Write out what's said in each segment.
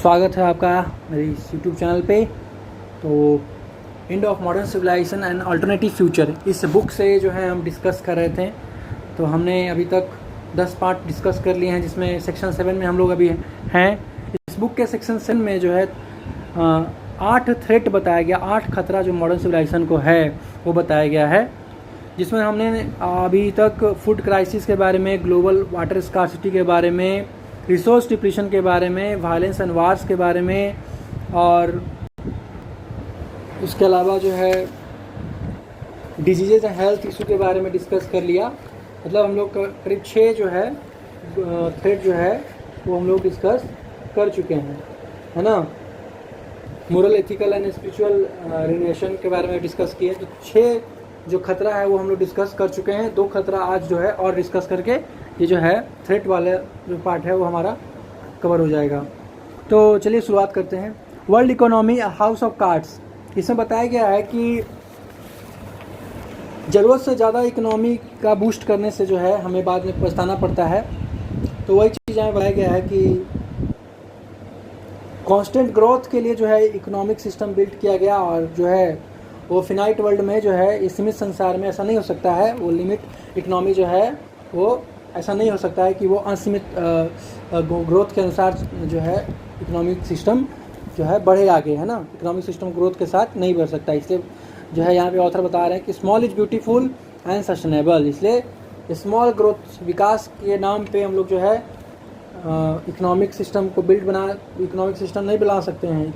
स्वागत है आपका मेरे इस यूट्यूब चैनल पे। तो end of modern civilisation and alternative future, इस बुक से जो है हम डिस्कस कर रहे थे। तो हमने अभी तक 10 पार्ट डिस्कस कर लिए हैं, जिसमें सेक्शन 7 में हम लोग अभी हैं। इस बुक के सेक्शन 7 में जो है 8 थ्रेट बताया गया, 8 खतरा जो मॉडर्न सिविलाइजेशन को है वो बताया गया है। जिसमें हमने अभी तक फूड क्राइसिस के बारे में, ग्लोबल वाटर स्कार्सिटी के बारे में, रिसोर्स डिप्लीशन के बारे में, वायलेंस एंड वार्स के बारे में, और उसके अलावा जो है डिजीज़ एंड हेल्थ इशू के बारे में डिस्कस कर लिया। मतलब हम लोग करीब 6 जो है थ्रेड जो है वो हम लोग डिस्कस कर चुके हैं, है ना। Moral, ethical and spiritual relation के बारे में डिस्कस किए। तो 6 जो खतरा है वो हम लोग डिस्कस कर चुके हैं। 2 खतरा आज जो है और डिस्कस करके ये जो है थ्रेट वाले जो पार्ट है वो हमारा कवर हो जाएगा। तो चलिए शुरुआत करते हैं। World economy house of cards, इसमें बताया गया है कि ज़रूरत से ज़्यादा इकोनॉमी का बूस्ट करने से जो है हमें बाद में पछताना पड़ता है। तो वही चीज़ हमें बताया गया है कि कांस्टेंट ग्रोथ के लिए जो है इकोनॉमिक सिस्टम बिल्ड किया गया, और जो है वो फिनाइट वर्ल्ड में जो है इस सीमित संसार में ऐसा नहीं हो सकता है। वो लिमिट इकोनॉमी जो है वो ऐसा नहीं हो सकता है कि वो असीमित ग्रोथ के अनुसार जो है इकोनॉमिक सिस्टम जो है बढ़े आगे, है ना। इकोनॉमिक सिस्टम ग्रोथ के साथ नहीं बढ़ सकता। इसलिए जो है यहाँ पे ऑथर बता रहे हैं कि small is beautiful and sustainable. इसलिए स्मॉल ग्रोथ, विकास के नाम पे हम लोग जो है इकोनॉमिक सिस्टम को इकोनॉमिक सिस्टम नहीं बना सकते हैं।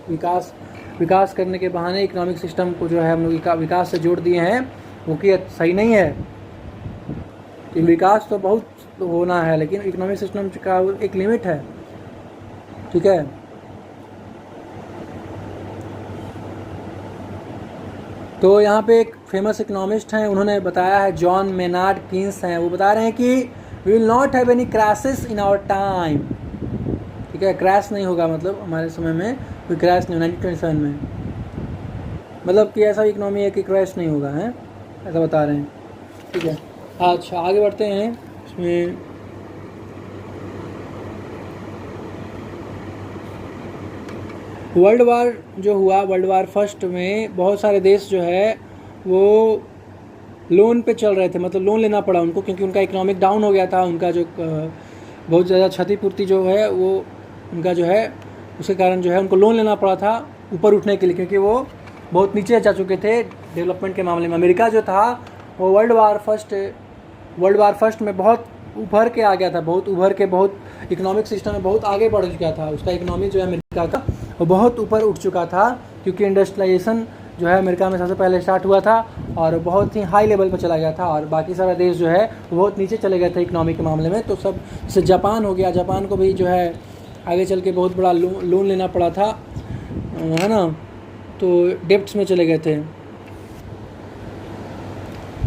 विकास करने के बहाने इकोनॉमिक सिस्टम को जो है हम लोग विकास से जोड़ दिए हैं, वो कि सही नहीं है। कि विकास तो बहुत होना है, लेकिन इकोनॉमिक सिस्टम का एक लिमिट है, ठीक है। तो यहाँ पे एक फेमस इकोनॉमिस्ट हैं, उन्होंने बताया है, जॉन मेनार्ड कीन्स हैं। वो बता रहे हैं कि we will not have any crashes in our time, ठीक है। क्रैश नहीं होगा, मतलब हमारे समय में कोई क्रैश नहीं, 1927 में, मतलब कि ऐसा इकोनॉमी है कि क्रैश नहीं होगा, है ऐसा बता रहे हैं, ठीक है। अच्छा, आगे बढ़ते हैं। इसमें वर्ल्ड वार जो हुआ, वर्ल्ड वार फर्स्ट में बहुत सारे देश जो है वो लोन पे चल रहे थे, मतलब लोन लेना पड़ा उनको, क्योंकि उनका इकोनॉमिक डाउन हो गया था। उनका जो बहुत ज़्यादा क्षतिपूर्ति जो है वो उनका जो है उसके कारण जो है उनको लोन लेना पड़ा था ऊपर उठने के लिए, क्योंकि वो बहुत नीचे जा चुके थे डेवलपमेंट के मामले में। अमेरिका जो था वो वर्ल्ड वार फर्स्ट में बहुत उभर के आ गया था, बहुत इकोनॉमिक सिस्टम में बहुत आगे बढ़ चुका था। उसका इकोनॉमी जो है अमेरिका का वो बहुत ऊपर उठ चुका था, क्योंकि इंडस्ट्रियलाइजेशन जो है अमेरिका में सबसे पहले स्टार्ट हुआ था और बहुत ही हाई लेवल पर चला गया था, और बाकी सारा देश जो है वो बहुत नीचे चले गए थे इकोनॉमी के मामले में। तो सब जैसे जापान हो गया, जापान को भी जो है आगे चल के बहुत बड़ा लोन लेना पड़ा था, है ना। तो डेब्ट्स में चले गए थे।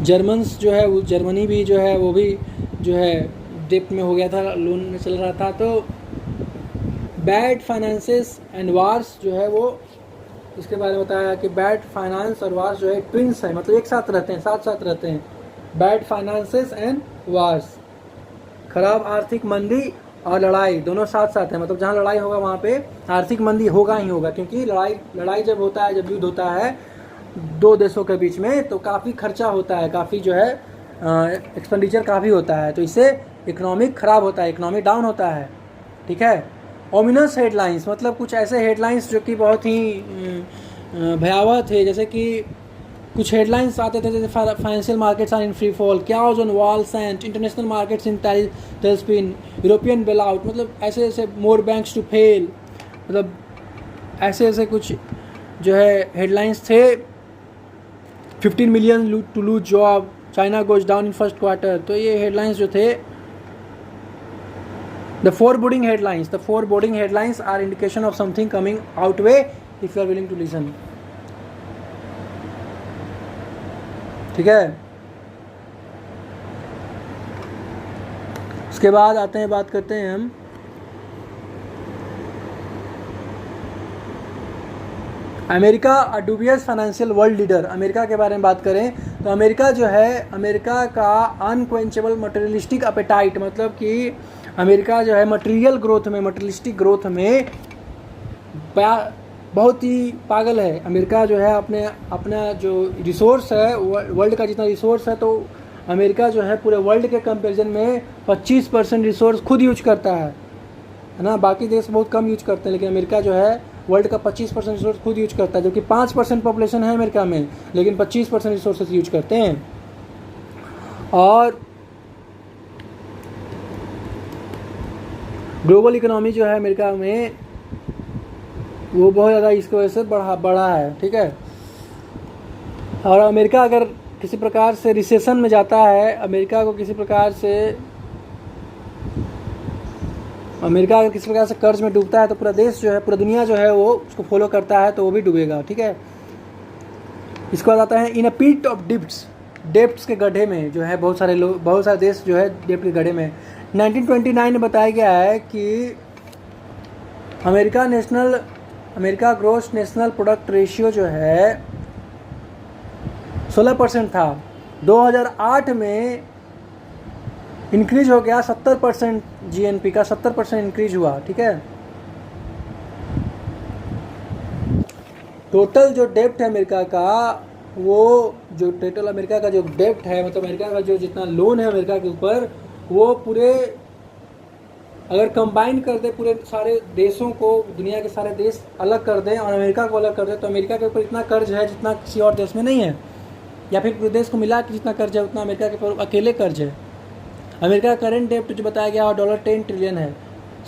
जर्मन्स जो है वो जर्मनी भी जो है वो भी जो है डेब्ट में हो गया था, लोन में चल रहा था। तो बैड फाइनेंसेस एंड वार्स जो है वो इसके बारे में बताया कि बैड फाइनेंस और वार्स जो है ट्विंस है, मतलब एक साथ रहते हैं, साथ रहते हैं। बैड फाइनेंसेस एंड वार्स, खराब आर्थिक मंदी और लड़ाई दोनों साथ है। मतलब जहाँ लड़ाई होगा वहाँ पे आर्थिक मंदी होगा ही होगा, क्योंकि लड़ाई जब होता है, जब युद्ध होता है 2 देशों के बीच में, तो काफ़ी खर्चा होता है, काफ़ी जो है एक्सपेंडिचर काफ़ी होता है। तो इससे इकोनॉमिक ख़राब होता है, इकोनॉमी डाउन होता है, ठीक है। ओमिनस हेडलाइंस, मतलब कुछ ऐसे हेडलाइंस जो कि बहुत ही भयावह थे, जैसे कि कुछ हेडलाइंस आते थे जैसे financial markets are in free fall, chaos on Wall Street, international markets in tailspin, European bail out, मतलब ऐसे मोर बैंक्स टू फेल, मतलब ऐसे कुछ जो है हेडलाइंस थे। 15 million to lose job, China goes down in first quarter. तो ये हेडलाइंस जो थे, the foreboding headlines are indication of something coming out way if you are willing to listen, ठीक है। उसके बाद बात करते हैं हम America, a dubious financial world leader. अमेरिका के बारे में बात करें तो अमेरिका जो है, अमेरिका का अनक्वेंचेबल मटेरियलिस्टिक अपेटाइट, मतलब कि अमेरिका जो है मटेरियलिस्टिक ग्रोथ में बहुत ही पागल है अमेरिका जो है। अपना जो रिसोर्स है वर्ल्ड का जितना रिसोर्स है, तो अमेरिका जो है पूरे वर्ल्ड के कंपैरिजन में 25% रिसोर्स खुद यूज करता है ना। बाकी देश बहुत कम यूज करते हैं, लेकिन अमेरिका जो है वर्ल्ड का 25% रिसोर्स खुद यूज करता है, जो कि 5% पॉपुलेशन है अमेरिका में, लेकिन 25% रिसोर्सेज यूज करते हैं। और ग्लोबल इकोनॉमी जो है अमेरिका में वो बहुत ज़्यादा इसकी वजह से बढ़ा है, ठीक है। और अमेरिका अगर किसी प्रकार से रिसेशन में जाता है, अमेरिका अगर किसी प्रकार से कर्ज में डूबता है, तो पूरा देश जो है, पूरा दुनिया जो है वो उसको फॉलो करता है, तो वो भी डूबेगा, ठीक है। इसके बाद आता है इन अ पिट ऑफ डेप्ट्स के गड्ढे में जो है बहुत सारे देश जो है डेप्ट के गड्ढे में। 1929 में बताया गया है कि America gross national product ratio जो है 16% था। 2008 में इंक्रीज हो गया 70%, जीएनपी का 70% इंक्रीज हुआ, ठीक है। टोटल जो डेप्ट है अमेरिका का, वो जो टोटल अमेरिका का जो डेप्ट है, मतलब अमेरिका का जो जितना लोन है अमेरिका के ऊपर, वो पूरे अगर कंबाइन कर दे पूरे सारे देशों को, दुनिया के सारे देश अलग कर दें और अमेरिका को अलग कर दें, तो अमेरिका के ऊपर इतना कर्ज है जितना किसी और देश में नहीं है, या फिर पूरे देश को मिला के जितना कर्ज है उतना अमेरिका के ऊपर अकेले कर्ज है। अमेरिका का करेंट डेप्ट जो बताया गया $10 ट्रिलियन है,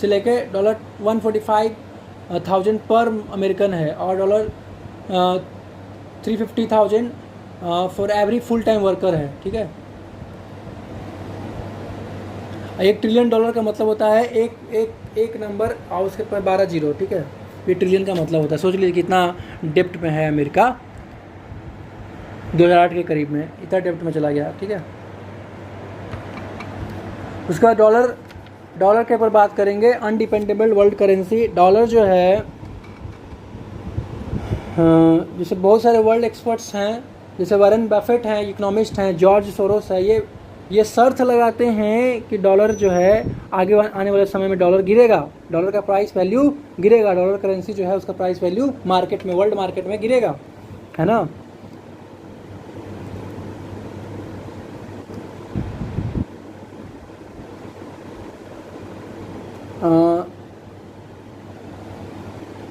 से लेके $145,000 पर अमेरिकन है, और $350,000 for every full time worker है, ठीक है। $1 ट्रिलियन का मतलब होता है एक नंबर और उसके ऊपर 12 जीरो, ठीक है। ये ट्रिलियन का मतलब होता है। सोच लीजिए कितना डेप्ट में है अमेरिका, 2008 के करीब में इतना डेप्ट में चला गया, ठीक है। उसके बाद डॉलर के ऊपर बात करेंगे। अनडिपेंडेबल वर्ल्ड करेंसी डॉलर जो है, जैसे बहुत सारे वर्ल्ड एक्सपर्ट्स हैं, जैसे वॉरेन बफेट हैं, इकोनॉमिस्ट हैं, जॉर्ज सोरोस है, ये शर्त लगाते हैं कि डॉलर जो है आगे आने वाले समय में डॉलर गिरेगा, डॉलर का प्राइस वैल्यू गिरेगा, डॉलर करेंसी जो है उसका प्राइस वैल्यू मार्केट में, वर्ल्ड मार्केट में गिरेगा, है ना।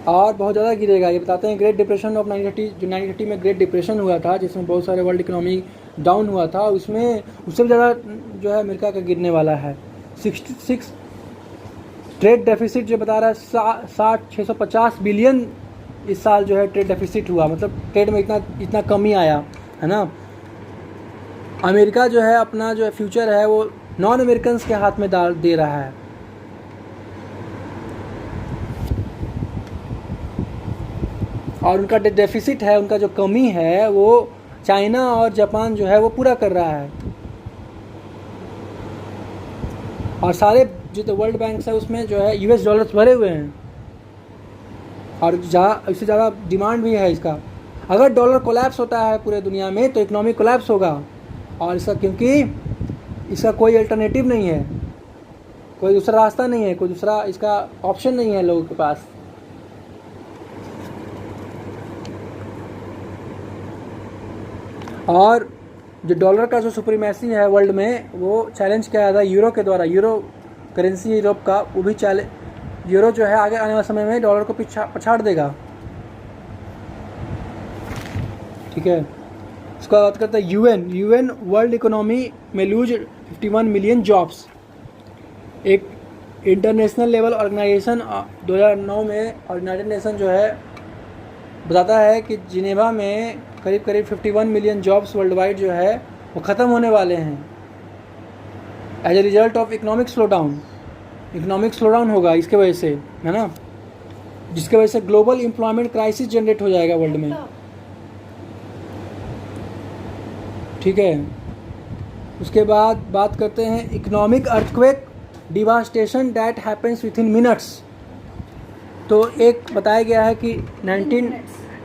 और बहुत ज़्यादा गिरेगा। ये बताते हैं ग्रेट डिप्रेशन ऑफ 1930, जो 1930 में ग्रेट डिप्रेशन हुआ था, जिसमें बहुत सारे वर्ल्ड इकोनॉमी डाउन हुआ था, उसमें उससे ज़्यादा जो है अमेरिका का गिरने वाला है। 66 ट्रेड डेफिसिट जो बता रहा है 650 बिलियन इस साल जो है ट्रेड डेफिसिट हुआ, मतलब ट्रेड में इतना कमी आया, है ना। अमेरिका जो है अपना जो फ्यूचर है वो नॉन अमेरिकन्स के हाथ में दे रहा है। और उनका डेफिसिट है, उनका जो कमी है वो चाइना और जापान जो है वो पूरा कर रहा है। और सारे जो वर्ल्ड बैंक है उसमें जो है US डॉलर्स भरे हुए हैं, और इससे ज़्यादा डिमांड भी है इसका। अगर डॉलर कोलैप्स होता है पूरे दुनिया में तो इकोनॉमी कोलैप्स होगा, और इसका क्योंकि इसका कोई अल्टरनेटिव नहीं है, कोई दूसरा रास्ता नहीं है, कोई दूसरा इसका ऑप्शन नहीं है लोगों के पास। और जो डॉलर का जो सुप्रीमेसी है वर्ल्ड में, वो चैलेंज किया था यूरो के द्वारा। यूरो करेंसी यूरोप का, वो भी यूरो जो है आगे आने वाले समय में डॉलर को पछाड़ देगा, ठीक है। इसका बात करते हैं यूएन वर्ल्ड इकोनॉमी में लूज 51 मिलियन जॉब्स। एक इंटरनेशनल लेवल ऑर्गेनाइजेशन 2009 में, और यूनाइटेड नेशन जो है बताता है कि जिनेवा में करीब 51 मिलियन जॉब्स वर्ल्ड वाइड जो है वो ख़त्म होने वाले हैं as a result of economic slowdown होगा इसके वजह से, है ना, जिसके वजह से ग्लोबल एम्प्लॉयमेंट क्राइसिस जनरेट हो जाएगा वर्ल्ड में, ठीक है। उसके बाद बात करते हैं economic earthquake devastation that happens with in minutes. तो एक बताया गया है कि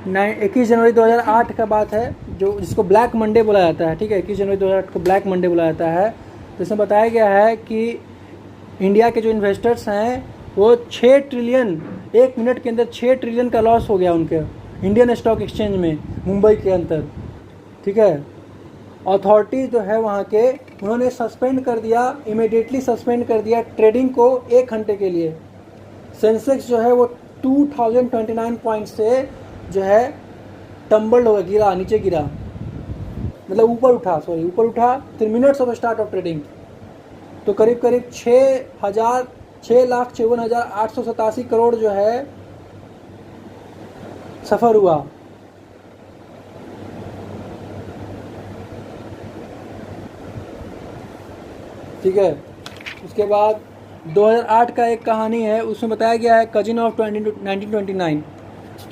21 जनवरी 2008 का बात है, जो जिसको ब्लैक मंडे बोला जाता है, ठीक है। 21 जनवरी 2008 को ब्लैक मंडे बोला जाता है। तो इसमें बताया गया है कि इंडिया के जो इन्वेस्टर्स हैं वो 6 ट्रिलियन 1 मिनट के अंदर 6 ट्रिलियन का लॉस हो गया उनके इंडियन स्टॉक एक्सचेंज में मुंबई के अंदर। ठीक है, अथॉरिटी जो है वहाँ के, उन्होंने सस्पेंड कर दिया, इमीडिएटली सस्पेंड कर दिया ट्रेडिंग को 1 घंटे के लिए। सेंसेक्स जो है वो 2029 पॉइंट से जो है टम्बल्ड हो गया, गिरा, नीचे गिरा, मतलब ऊपर उठा, ऊपर उठा 3 minutes of start of trading. तो करीब 6,54,887 करोड़ जो है सफ़र हुआ। ठीक है, उसके बाद 2008 का एक कहानी है, उसमें बताया गया है कजिन ऑफ 1929।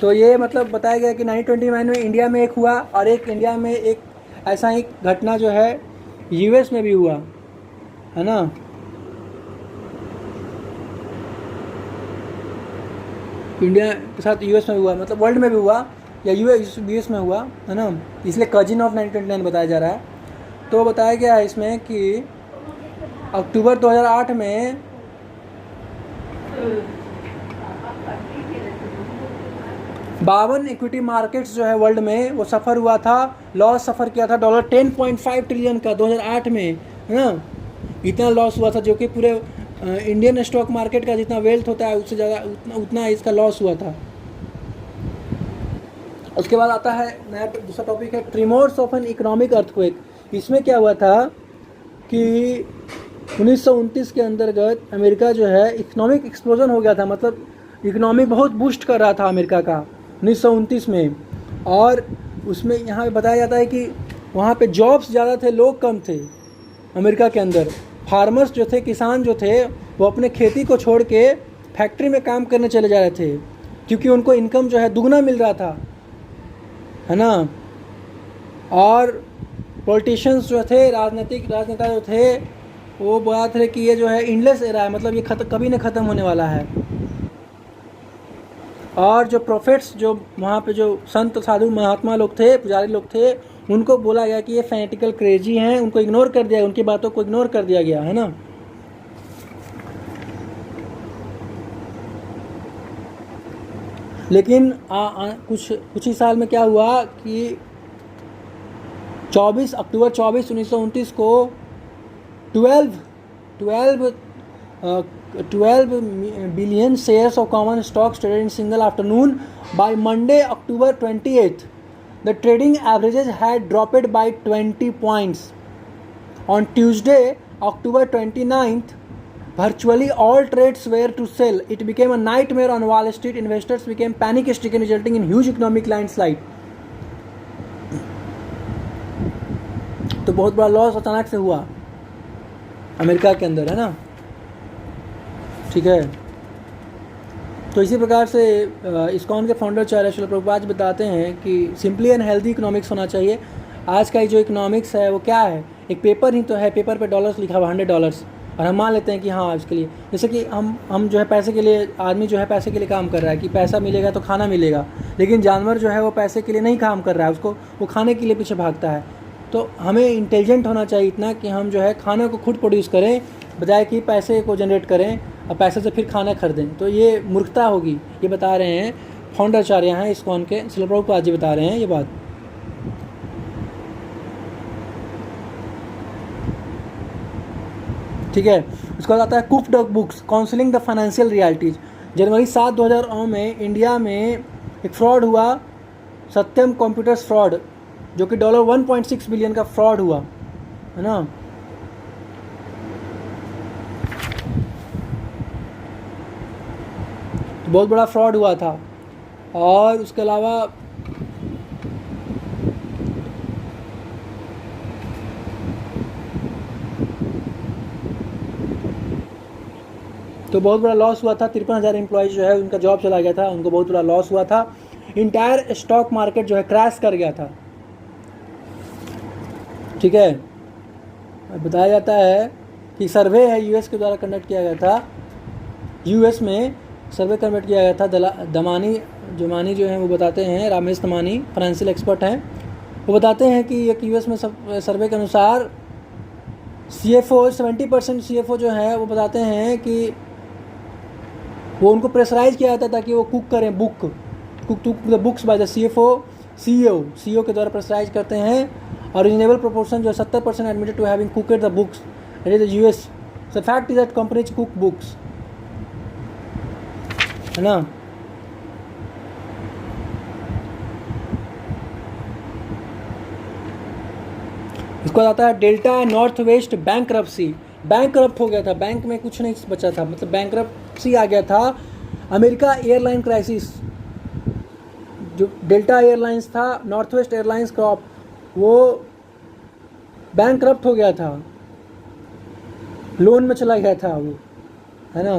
तो ये मतलब बताया गया कि 1929 में इंडिया में एक हुआ, और एक इंडिया में एक ऐसा ही घटना जो है यूएस में भी हुआ है ना। इंडिया के साथ यूएस में हुआ, मतलब वर्ल्ड में भी हुआ या यूएस में हुआ है ना, इसलिए कजिन ऑफ 1929 बताया जा रहा है। तो बताया गया है इसमें कि अक्टूबर 2008 में बावन इक्विटी मार्केट्स जो है वर्ल्ड में वो सफ़र हुआ था, लॉस सफ़र किया था $10.5 ट्रिलियन का 2008 में, है ना। इतना लॉस हुआ था, जो कि पूरे इंडियन स्टॉक मार्केट का जितना वेल्थ होता है उससे ज़्यादा उतना इसका लॉस हुआ था। उसके बाद आता है नया दूसरा टॉपिक है ट्रिमोर्स ऑफ एन इकोनॉमिक अर्थक्वेक। इसमें क्या हुआ था कि 1929 के अंतर्गत अमेरिका जो है इकोनॉमिक एक्सप्लोजन हो गया था, मतलब इकोनॉमी बहुत बूस्ट कर रहा था अमेरिका का 1929 में। और उसमें यहाँ पे बताया जाता है कि वहाँ पे जॉब्स ज़्यादा थे, लोग कम थे अमेरिका के अंदर। फार्मर्स जो थे, किसान जो थे, वो अपने खेती को छोड़ के फैक्ट्री में काम करने चले जा रहे थे, क्योंकि उनको इनकम जो है दुगना मिल रहा था, है ना। और पॉलिटिशियंस जो थे, राजनेता जो थे, वो बात है कि ये जो है इंडलेस एरा है, मतलब ये कभी नहीं ख़त्म होने वाला है। और जो प्रोफेट्स, जो वहाँ पे जो संत साधु महात्मा लोग थे, पुजारी लोग थे, उनको बोला गया कि ये फैनेटिकल क्रेजी हैं, उनको इग्नोर कर दिया, उनकी बातों को इग्नोर कर दिया गया, है ना। लेकिन कुछ ही साल में क्या हुआ कि 24 अक्टूबर 1929 को 12 billion shares of common stocks traded in single afternoon. By Monday, October 28th, the trading averages had dropped by 20 points. On Tuesday, October 29th, virtually all trades were to sell. It became a nightmare on Wall Street. Investors became panic-stricken, resulting in huge economic landslide. तो बहुत बड़ा loss अचानक से हुआ America के अंदर, है ना। ठीक है, तो इसी प्रकार से इस्कॉन के फाउंडर आचार्य श्रील प्रभुपाद बताते हैं कि सिंपली एंड हेल्दी इकोनॉमिक्स होना चाहिए। आज का जो इकोनॉमिक्स है वो क्या है, एक पेपर ही तो है, पेपर पे डॉलर्स लिखा हुआ $100, और हम मान लेते हैं कि हाँ इसके लिए, जैसे कि हम जो है पैसे के लिए, आदमी जो है पैसे के लिए काम कर रहा है कि पैसा मिलेगा तो खाना मिलेगा, लेकिन जानवर जो है वो पैसे के लिए नहीं काम कर रहा है, उसको वो खाने के लिए पीछे भागता है। तो हमें इंटेलिजेंट होना चाहिए इतना कि हम जो है खाने को खुद प्रोड्यूस करें, बजाय कि पैसे को जनरेट करें और पैसे से फिर खाना खरीदें। तो ये मूर्खता होगी, ये बता रहे हैं फाउंडर आचार्य हैं इस्कॉन के, श्रील प्रभुपाद जी बता रहे हैं ये बात। ठीक है, उसके बाद आता है cook dog books counselling the financial realities. जनवरी 7, 2009 में इंडिया में एक फ्रॉड हुआ, सत्यम कंप्यूटर्स फ्रॉड, जो कि $1.6 बिलियन का फ्रॉड हुआ, है ना। तो बहुत बड़ा फ्रॉड हुआ था। और उसके अलावा तो बहुत बड़ा लॉस हुआ था, 53,000 एम्प्लॉयज़ जो है उनका जॉब चला गया था, उनको बहुत बड़ा लॉस हुआ था। इंटायर स्टॉक मार्केट जो है क्रैश कर गया था। ठीक है, बताया जाता है कि सर्वे है यूएस के द्वारा कंडक्ट किया गया था, यूएस में सर्वे कंडक्ट किया गया था। दमानी जो हैं वो बताते हैं, रामेश दमानी फाइनेंशियल एक्सपर्ट हैं, वो बताते हैं कि एक यूएस में सर्वे के अनुसार CFO 70% CFO जो है वो बताते हैं कि वो उनको प्रेशराइज किया जाता था कि वो कुक करें, cook the books by the CEO के द्वारा प्रेशराइज करते हैं। और रीजनेबल प्रोपोर्शन जो है 70% admitted to having cooked the books, that is US. The fact is that companies cook books, है ना। इसको आता है Delta Northwest bankruptcy. Bankrupt हो गया था, बैंक में कुछ नहीं बचा था, मतलब बैंकरप्सी आ गया था। अमेरिका एयरलाइन क्राइसिस, जो डेल्टा एयरलाइंस था, नॉर्थ वेस्ट एयरलाइंस क्रॉप, वो बैंकरप्ट हो गया था, लोन में चला गया था वो, है ना।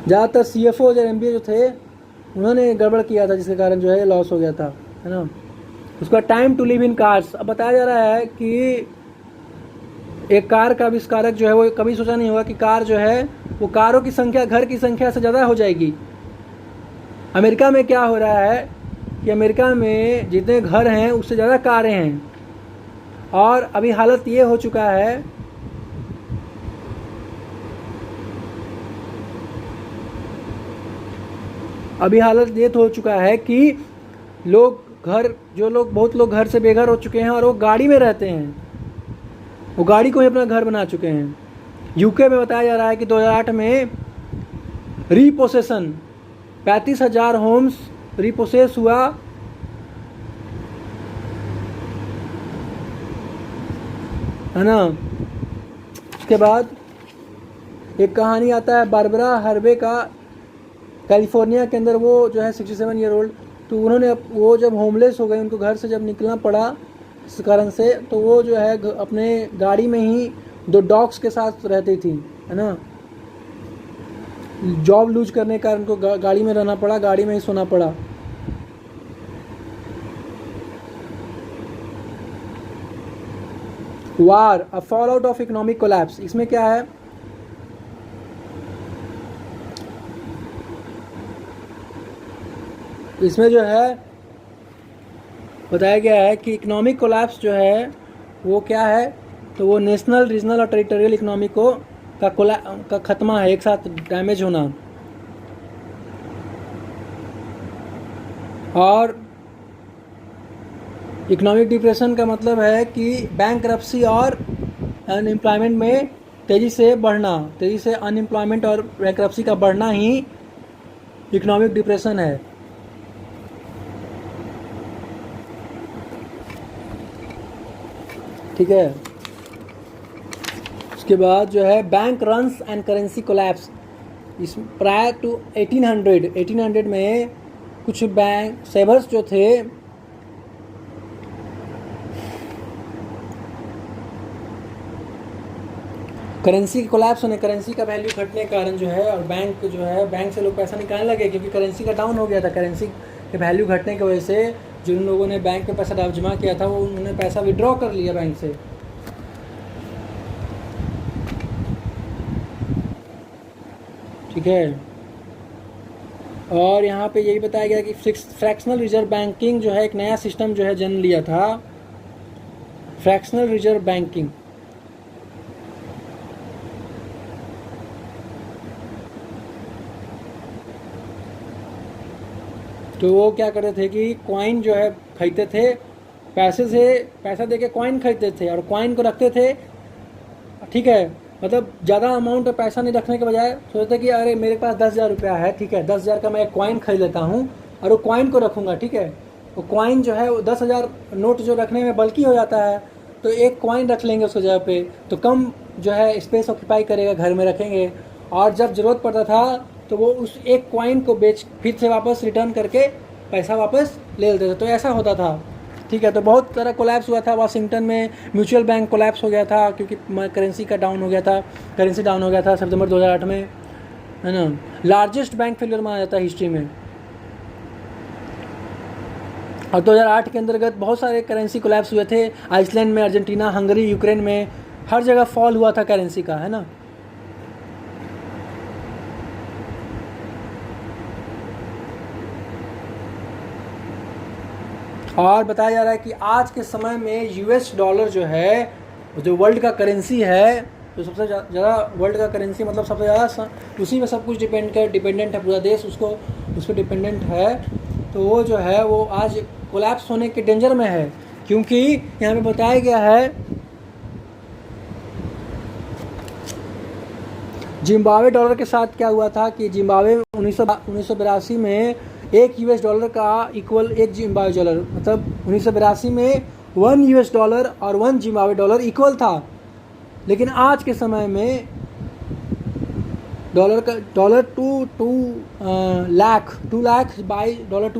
ज़्यादातर CFO और MBA जो थे उन्होंने गड़बड़ किया था, जिसके कारण जो है लॉस हो गया था, है ना। उसका time to live in cars. अब बताया जा रहा है कि एक कार का आविष्कारक जो है वो कभी सोचा नहीं होगा कि कार जो है वो कारों की संख्या घर की संख्या से ज़्यादा हो जाएगी। अमेरिका में क्या हो रहा है कि अमेरिका में जितने घर हैं उससे ज़्यादा कारें हैं। और अभी हालत ये हो चुका है कि बहुत लोग घर से बेघर हो चुके हैं और वो गाड़ी में रहते हैं, वो गाड़ी को ही अपना घर बना चुके हैं। यूके में बताया जा रहा है कि 2008 में रीपोसेशन 35,000 होम्स रीपोसेस हुआ, है ना। उसके बाद एक कहानी आता है बारबरा हर्वे का, कैलिफोर्निया के अंदर। वो जो है 67 ईयर ओल्ड, तो उन्होंने वो जब होमलेस हो गए, उनको घर से जब निकलना पड़ा इस कारण से, तो वो जो है अपने गाड़ी में ही 2 डॉग्स के साथ रहती थी, है ना। जॉब लूज करने का उनको गाड़ी में रहना पड़ा, गाड़ी में ही सोना पड़ा। War, a fallout of economic collapse. इसमें क्या है, इसमें जो है बताया गया है कि इकोनॉमिक कोलैप्स जो है वो क्या है, तो वो नेशनल, रीजनल और टेरिटोरियल इकोनॉमी का खत्मा है, एक साथ डैमेज होना। और इकोनॉमिक डिप्रेशन का मतलब है कि बैंकरप्सी और अनएम्प्लॉयमेंट में तेज़ी से अनएम्प्लॉयमेंट और बैंकरप्सी का बढ़ना ही इकोनॉमिक डिप्रेशन है। ठीक है। उसके बाद जो है bank runs and currency collapse. इस प्रायर टू 1800 में कुछ बैंक सेवर्स जो थे करेंसी कोलैप्स होने, करेंसी का वैल्यू घटने के कारण जो है, और बैंक से लोग पैसा निकालने लगे क्योंकि करेंसी का डाउन हो गया था। करेंसी के वैल्यू घटने की वजह से जिन लोगों ने बैंक में पैसा जमा किया था वो उन्होंने पैसा विड्रॉ कर लिया बैंक से। ठीक है। और यहाँ पे यही बताया गया कि फ्रैक्शनल रिजर्व बैंकिंग जो है एक नया सिस्टम जो है जन्म लिया था, फ्रैक्शनल रिजर्व बैंकिंग। तो वो क्या करते थे कि कॉइन जो है खरीदते थे, पैसा दे के कॉइन खरीदते थे और कॉइन को रखते थे। ठीक है, मतलब ज़्यादा अमाउंट में पैसा नहीं रखने के बजाय सोचते कि अरे मेरे पास 10,000 रुपया है, ठीक है 10,000 का मैं एक कॉइन खरीद लेता हूँ और वो कॉइन को रखूँगा। ठीक है, वो कॉइन जो है वो 10,000 नोट जो रखने में बल्कि हो जाता है, तो एक कॉइन रख लेंगे उसकी जगह पे, तो कम जो है स्पेस ऑक्यूपाई करेगा, घर में रखेंगे। और जब ज़रूरत पड़ता था तो वो उस एक कॉइन को बेच फिर से वापस रिटर्न करके पैसा वापस ले लेते थे। तो ऐसा होता था। ठीक है, तो बहुत तरह कोलैप्स हुआ था। वाशिंगटन में म्यूचुअल बैंक कोलैप्स हो गया था क्योंकि करेंसी डाउन हो गया था सितंबर 2008 में, है ना। लार्जेस्ट बैंक फेलियर माना जाता है हिस्ट्री में। और 2008 के अंतर्गत बहुत सारे करेंसी कोलैप्स हुए थे, आइसलैंड में, अर्जेंटीना, हंगरी, यूक्रेन में, हर जगह फॉल हुआ था करेंसी का, है ना। और बताया जा रहा है कि आज के समय में US डॉलर जो है, जो वर्ल्ड का करेंसी है, जो सबसे ज़्यादा वर्ल्ड का करेंसी, मतलब सबसे ज़्यादा उसी में सब कुछ डिपेंडेंट है, पूरा देश उसको उस पर डिपेंडेंट है, तो वो जो है वो आज कोलैप्स होने के डेंजर में है। क्योंकि यहाँ पे बताया गया है जिम्बाब्वे डॉलर के साथ क्या हुआ था कि जिम्बाब्वे 1982 में एक यूएस डॉलर का इक्वल एक जिम्बाब्वे डॉलर, मतलब 1982 में 1 यूएस डॉलर और 1 जिम्बाब्वे डॉलर इक्वल था। लेकिन आज के समय में dollar to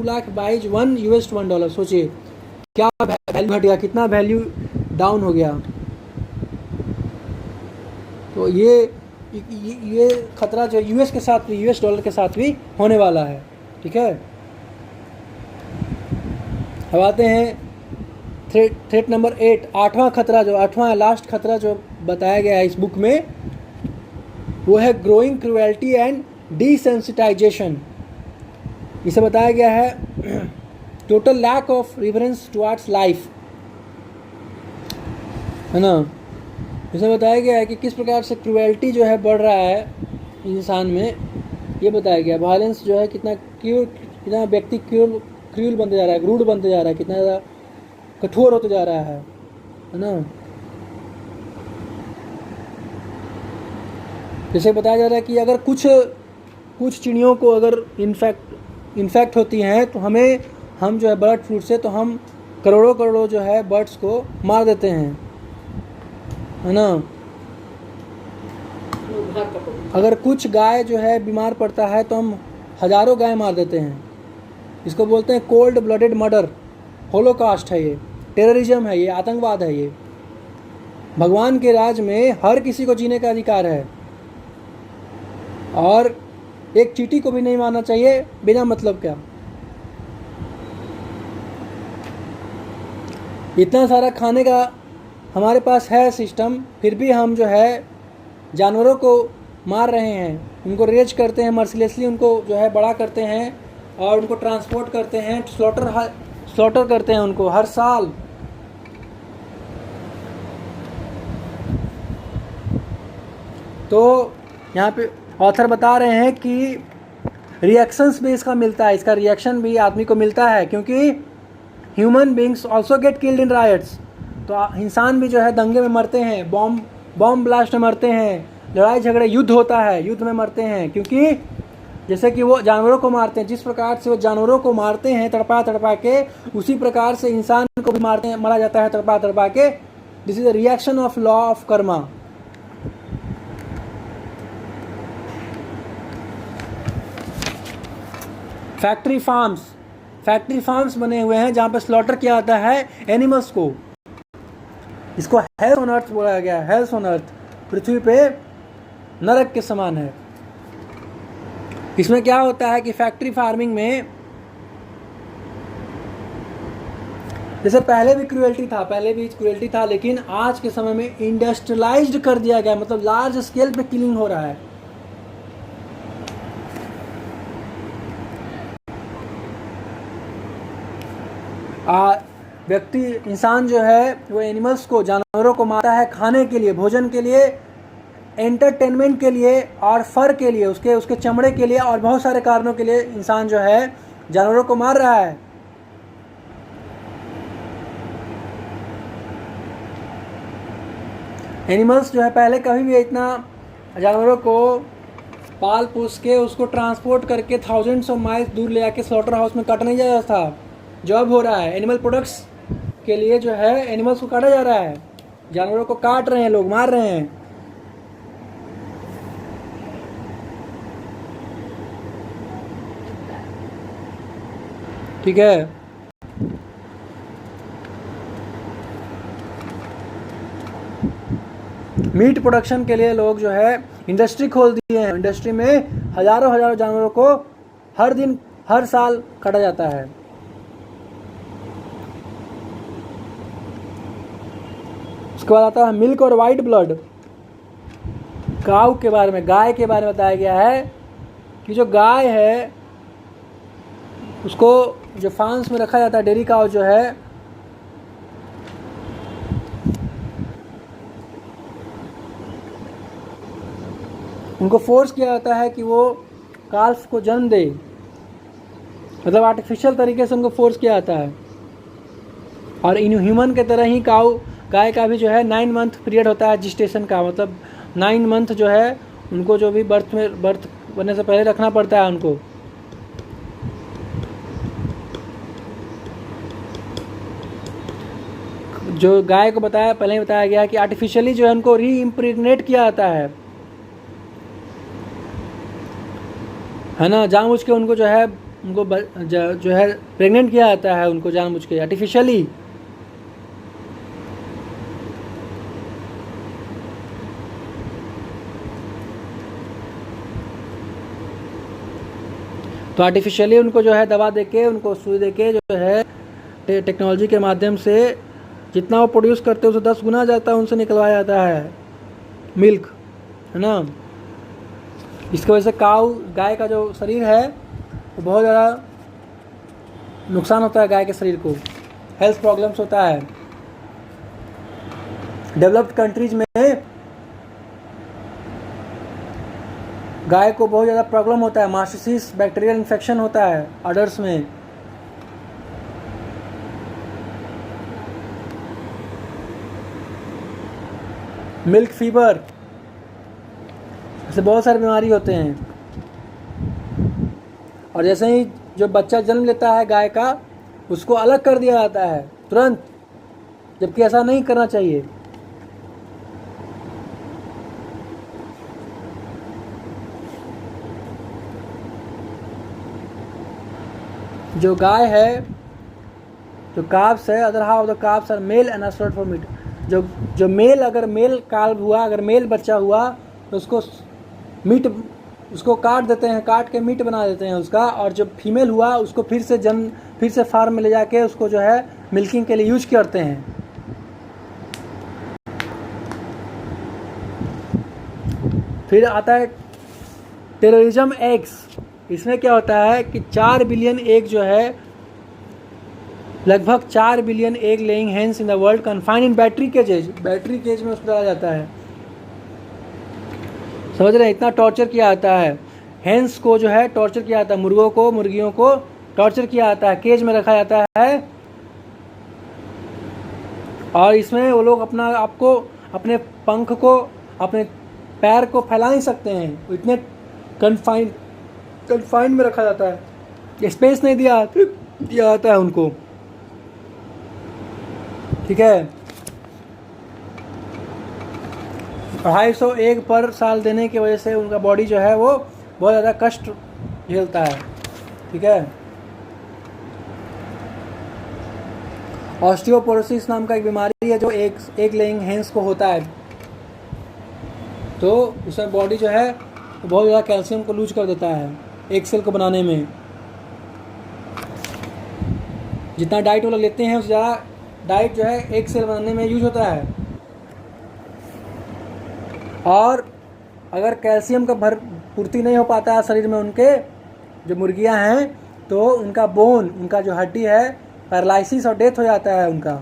lakh by 1 US $1। सोचिए क्या वैल्यू घट गया, कितना वैल्यू डाउन हो गया। तो ये खतरा जो यूएस के साथ भी, यूएस डॉलर के साथ भी होने वाला है। ठीक है, अब आते हैं थ्रेट नंबर 8, आठवां लास्ट खतरा जो बताया गया है इस बुक में, वो है ग्रोइंग क्रुएल्टी एंड डिसेंसिटाइजेशन। इसे बताया गया है total lack of reference towards life, है ना। इसे बताया गया है कि किस प्रकार से क्रुएल्टी जो है बढ़ रहा है इंसान में, ये बताया गया। वायलेंस जो है कितना व्यक्ति क्रूर बनते जा रहा है, रूड बनते जा रहा है, कितना ज़्यादा कठोर होते जा रहा है ना। जैसे बताया जा रहा है कि अगर कुछ चिड़ियों को अगर इन्फेक्ट होती हैं तो हम जो है बर्ड फ्लू से, तो हम करोड़ों जो है बर्ड्स को मार देते हैं, है ना। अगर कुछ गाय जो है बीमार पड़ता है तो हम हजारों गाय मार देते हैं। इसको बोलते हैं कोल्ड ब्लडेड मर्डर, होलोकास्ट है ये, टेररिज्म है ये, आतंकवाद है ये। भगवान के राज में हर किसी को जीने का अधिकार है और एक चींटी को भी नहीं मारना चाहिए बिना मतलब क्या। इतना सारा खाने का हमारे पास है सिस्टम, फिर भी हम जो है जानवरों को मार रहे हैं, उनको रेज करते हैं, मर्सिलेसली उनको जो है बड़ा करते हैं और उनको ट्रांसपोर्ट करते हैं, स्लॉटर करते हैं उनको हर साल। तो यहाँ पे ऑथर बता रहे हैं कि रिएक्शंस भी इसका मिलता है, इसका रिएक्शन भी आदमी को मिलता है, क्योंकि human beings also get killed in rights. तो इंसान भी जो है दंगे में मरते हैं, बॉम्ब ब्लास्ट में मरते हैं, लड़ाई झगड़े युद्ध होता है, युद्ध में मरते हैं। क्योंकि जैसे कि वो जानवरों को मारते हैं, जिस प्रकार से वो जानवरों को मारते हैं तड़पा के, उसी प्रकार से इंसान को भी मारा जाता है तड़पा के। This is the reaction of law of Karma. Factory farms बने हुए हैं जहाँ पे स्लॉटर किया जाता है एनिमल्स को। इसको हेल ऑन अर्थ बोला गया है, हेल्स ऑन अर्थ, पृथ्वी पे नरक के समान है। इसमें क्या होता है कि फैक्ट्री फार्मिंग में जैसे पहले भी क्रूएल्टी था, लेकिन आज के समय में इंडस्ट्रियलाइज्ड कर दिया गया, मतलब लार्ज स्केल पे किलिंग हो रहा है। इंसान जो है वो एनिमल्स को, जानवरों को मारता है खाने के लिए, भोजन के लिए, एंटरटेनमेंट के लिए और फर के लिए, उसके चमड़े के लिए और बहुत सारे कारणों के लिए इंसान जो है जानवरों को मार रहा है। एनिमल्स जो है पहले कभी भी इतना जानवरों को पाल पोस के उसको ट्रांसपोर्ट करके थाउजेंड्स ऑफ माइल्स दूर ले आके स्लॉटर हाउस में काटा नहीं जा रहा था। जॉब हो रहा है एनिमल प्रोडक्ट्स के लिए, जो है एनिमल्स को काटा जा रहा है, जानवरों को काट रहे हैं लोग, मार रहे हैं। ठीक है, मीट प्रोडक्शन के लिए लोग जो है इंडस्ट्री खोल दिए हैं। इंडस्ट्री में हजारों जानवरों को हर दिन हर साल काटा जाता है। उसके बाद आता है मिल्क और वाइट ब्लड। गाय के बारे में बताया गया है कि जो गाय है उसको जो फार्म्स में रखा जाता है, डेयरी काउ जो है, उनको फोर्स किया जाता है कि वो काल्फ को जन्म दे, मतलब आर्टिफिशियल तरीके से उनको फोर्स किया जाता है। और इन ह्यूमन के तरह ही गाय का भी जो है 9 मंथ पीरियड होता है जिस्टेशन का, मतलब 9 मंथ जो है उनको जो भी बर्थ बनने से पहले रखना पड़ता है उनको। जो गाय को पहले ही बताया गया कि आर्टिफिशियली जो है उनको री-इम्प्रेग्नेट किया जाता है ना, जानबूझ के उनको जो है प्रेग्नेंट किया जाता है उनको जानबूझ के आर्टिफिशियली। तो आर्टिफिशियली उनको जो है दवा देके, उनको सुई देके जो है टेक्नोलॉजी के माध्यम से जितना वो प्रोड्यूस करते हैं उसे 10 गुना जाता है उनसे निकलवाया जाता है मिल्क, है ना। इसकी वजह से गाय का जो शरीर है वो बहुत ज़्यादा नुकसान होता है, गाय के शरीर को हेल्थ प्रॉब्लम्स होता है। डेवलप्ड कंट्रीज में गाय को बहुत ज़्यादा प्रॉब्लम होता है, मास्टिटिस बैक्टीरियल इन्फेक्शन होता है अडर्स में। मिल्क फीवर, ऐसे बहुत सारी बीमारी होते हैं। और जैसे ही जो बच्चा जन्म लेता है गाय का, उसको अलग कर दिया जाता है तुरंत, जबकि ऐसा नहीं करना चाहिए। जो गाय है, जो काब्स है, other half of the calves are male and are sold for meat. जो मेल, अगर मेल काल्ब हुआ, अगर मेल बच्चा हुआ तो उसको काट देते हैं, काट के मीट बना देते हैं उसका। और जब फीमेल हुआ उसको फिर से फार्म में ले जाके उसको जो है मिल्किंग के लिए यूज करते हैं। फिर आता है टेररिज्म एग्स। इसमें क्या होता है कि 4 बिलियन एग जो है, लगभग 4 billion egg laying hens in the world confined in battery cage में उसको डाला जाता है। समझ रहे हैं, इतना टॉर्चर किया जाता है। हेन्स को जो है टॉर्चर किया जाता है, मुर्गियों को टॉर्चर किया जाता है, केज में रखा जाता है। और इसमें वो लोग अपने पंख को, अपने पैर को फैला नहीं सकते हैं, इतने कन्फाइंड में रखा जाता है, स्पेस नहीं दिया जाता है उनको, ठीक है। 250 एग पर साल देने की वजह से उनका बॉडी जो है वो बहुत ज़्यादा कष्ट झेलता है, ठीक है। ऑस्टियोपोरोसिस नाम का एक बीमारी है जो एग लेइंग हेन्स को होता है। तो उसमें बॉडी जो है बहुत ज़्यादा कैल्शियम को लूज कर देता है एग सेल को बनाने में। जितना डाइट वो लोग लेते हैं उससे ज़्यादा डाइट जो है एग सेल बनाने में यूज होता है। और अगर कैल्शियम का पूर्ति नहीं हो पाता है शरीर में उनके, जो मुर्गियां हैं, तो उनका उनका जो हड्डी है, पैरालिसिस और डेथ हो जाता है उनका।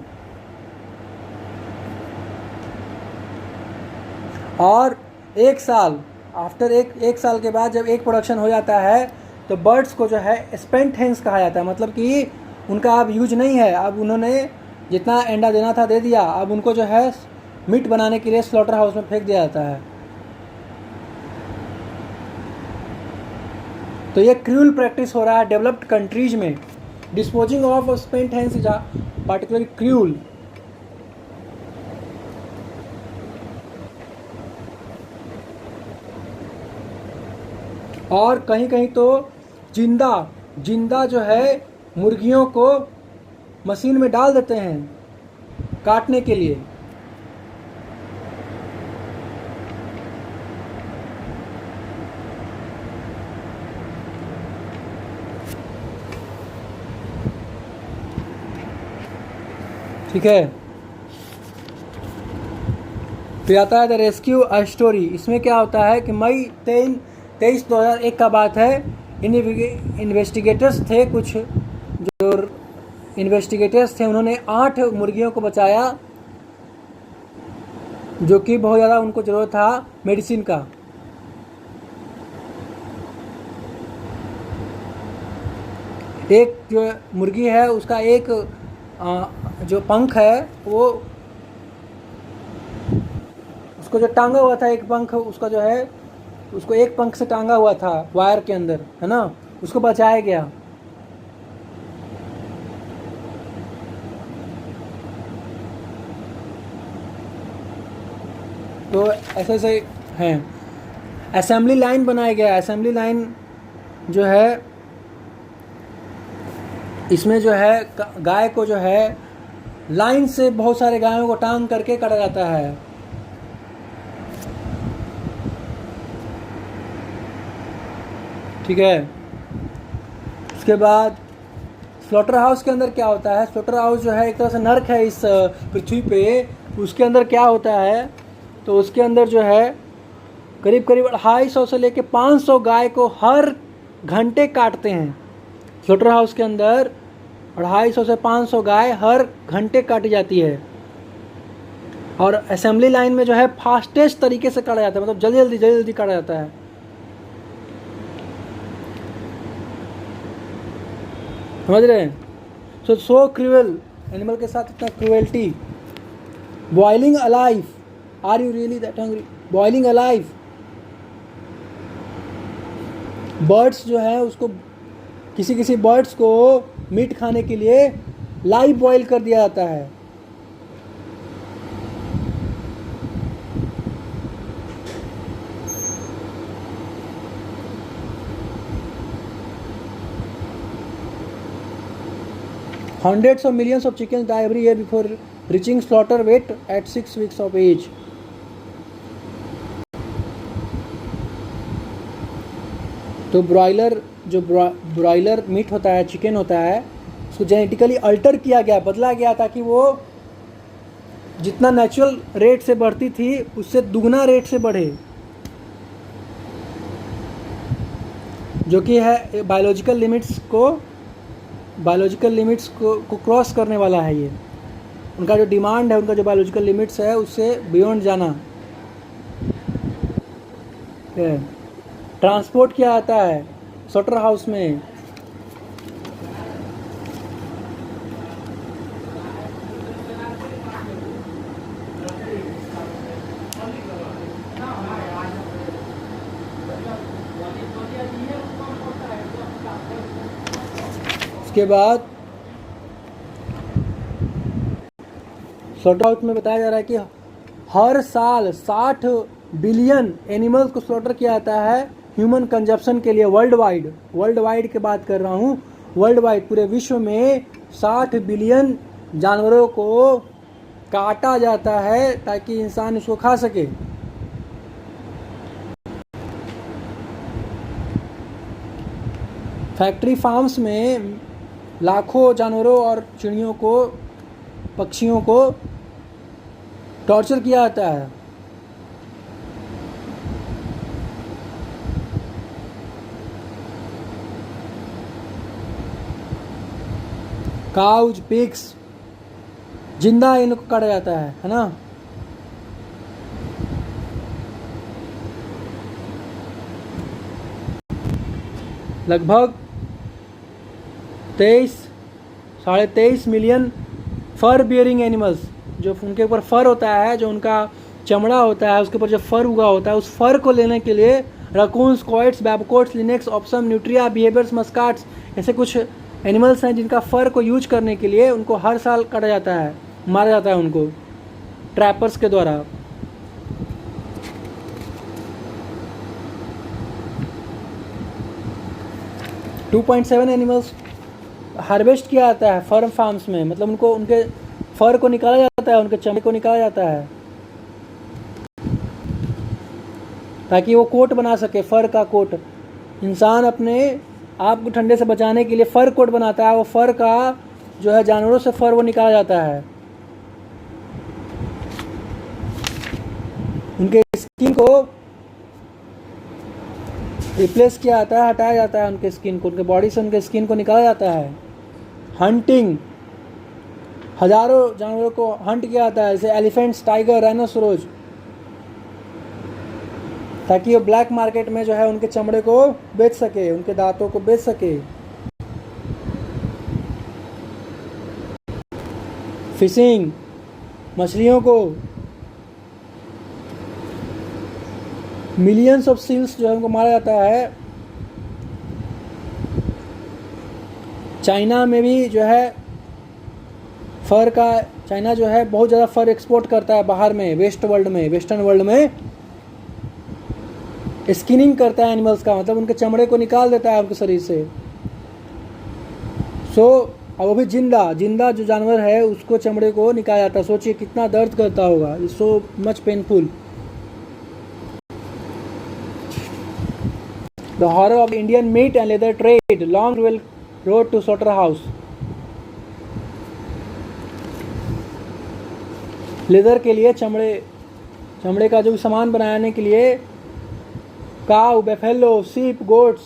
और एक साल के बाद जब एग प्रोडक्शन हो जाता है तो बर्ड्स को जो है स्पेंट हेन्स कहा जाता है, मतलब कि उनका अब यूज नहीं है, अब उन्होंने जितना अंडा देना था दे दिया, अब उनको जो है मीट बनाने के लिए स्लॉटर हाउस में फेंक दिया जाता है। तो ये क्रूअल प्रैक्टिस हो रहा है डेवलप्ड कंट्रीज में। Disposing of spent hens is particularly cruel. और कहीं कहीं तो जिंदा जो है मुर्गियों को मशीन में डाल देते हैं काटने के लिए। ठीक है। फिर आता है द रेस्क्यू अ स्टोरी। इसमें क्या होता है कि मई 23, 2001 का बात है। इन्वेस्टिगेटर्स थे, कुछ जो इन्वेस्टिगेटर्स थे, उन्होंने 8 मुर्गियों को बचाया जो कि बहुत ज़्यादा उनको ज़रूरत था मेडिसिन का। एक जो मुर्गी है उसका एक जो पंख है वो, उसको जो टांगा हुआ था एक पंख उसका जो है, उसको एक पंख से टांगा हुआ था वायर के अंदर, है ना, उसको बचाया गया। तो ऐसे ऐसे हैं। असेंबली लाइन बनाया गया। असेंबली लाइन जो है, इसमें जो है गाय को जो है लाइन से बहुत सारे गायों को टांग करके काटा जाता है। ठीक है। उसके बाद स्लॉटर हाउस के अंदर क्या होता है? स्लॉटर हाउस जो है एक तरह से नर्क है इस पृथ्वी पे। उसके अंदर क्या होता है, तो उसके अंदर जो है करीब करीब 250 से लेके 500 गाय को हर घंटे काटते हैं। स्लॉटर हाउस के अंदर 250 से 500 गाय हर घंटे काटी जाती है। और असेंबली लाइन में जो है फास्टेस्ट तरीके से काटा जाता है, मतलब जल्दी जल्दी काटा जाता है। समझ रहे हैं? सो क्रूअल, एनिमल के साथ इतना cruelty. Boiling alive, are you really that hungry? Boiling alive. Birds जो है उसको, किसी बर्ड्स को मीट खाने के लिए लाइव बॉईल कर दिया जाता है। Hundreds of millions of chickens die every year before reaching slaughter weight at 6 weeks of age. तो ब्रॉयलर मीट होता है, चिकन होता है, उसको जेनेटिकली अल्टर किया गया, बदला गया ताकि वो जितना नेचुरल रेट से बढ़ती थी उससे दुगना रेट से बढ़े, जो कि है बायोलॉजिकल लिमिट्स को क्रॉस करने वाला है। ये उनका जो डिमांड है, उनका जो बायोलॉजिकल लिमिट्स है उससे बियॉन्ड जाना। ट्रांसपोर्ट किया जाता है स्लॉटर हाउस में। उसके बाद स्लॉटर हाउस में बताया जा रहा है कि हर साल 60 बिलियन एनिमल्स को स्लॉटर किया जाता है ह्यूमन कंजप्शन के लिए। वर्ल्ड वाइड की बात कर रहा हूँ, वर्ल्ड वाइड पूरे विश्व में 60 बिलियन जानवरों को काटा जाता है ताकि इंसान उसको खा सके। फैक्ट्री फार्म्स में लाखों जानवरों और चिड़ियों को, पक्षियों को टॉर्चर किया जाता है। काउज, पिग्स, जिंदा इनको काटा जाता है ना। लगभग 23-23.5 मिलियन फर बियरिंग एनिमल्स, जो उनके ऊपर फर होता है, जो उनका चमड़ा होता है, उसके ऊपर जो फर उगा होता है, उस फर को लेने के लिए रकून्स, कॉइट्स, बैबकोट्स, लिनेक्स, ऑप्सम, न्यूट्रिया, बिहेवियर्स, मस्काट्स, ऐसे कुछ एनिमल्स हैं जिनका फर को यूज करने के लिए उनको हर साल काटा जाता है, मारा जाता है उनको ट्रैपर्स के द्वारा। $2.7 एनिमल्स हार्वेस्ट किया जाता है फर्म फार्म्स में, मतलब उनको, उनके फर को निकाला जाता है, उनके चमड़े को निकाला जाता है ताकि वो कोट बना सके, फर का कोट। इंसान अपने आप को ठंडे से बचाने के लिए फर कोट बनाता है, वो फर का जो है जानवरों से फर वो निकाला जाता है। उनके स्किन को रिप्लेस किया जाता है, हटाया जाता है उनके स्किन को, उनके बॉडी से उनके स्किन को निकाला जाता है। हंटिंग, हजारों जानवरों को हंट किया जाता है, जैसे एलिफेंट्स, टाइगर, राइनोसोरस, ताकि वो ब्लैक मार्केट में जो है उनके चमड़े को बेच सके, उनके दांतों को बेच सके। फिशिंग, मछलियों को, मिलियंस ऑफ सील्स जो है उनको मारा जाता है। चाइना में भी जो है फर का, चाइना जो है बहुत ज़्यादा फर एक्सपोर्ट करता है बाहर में, वेस्टर्न वर्ल्ड में स्किनिंग करता है एनिमल्स का, मतलब उनके चमड़े को निकाल देता है उनके शरीर से। अब वो भी जिंदा जो जानवर है उसको चमड़े को निकाला जाता है। सोचिए कितना दर्द करता होगा, it's so much painful. The horror of Indian meat and leather trade, long road to slaughterhouse. Leather के लिए चमड़े का जो सामान बनाने के लिए cow, buffalo, sheep, goats,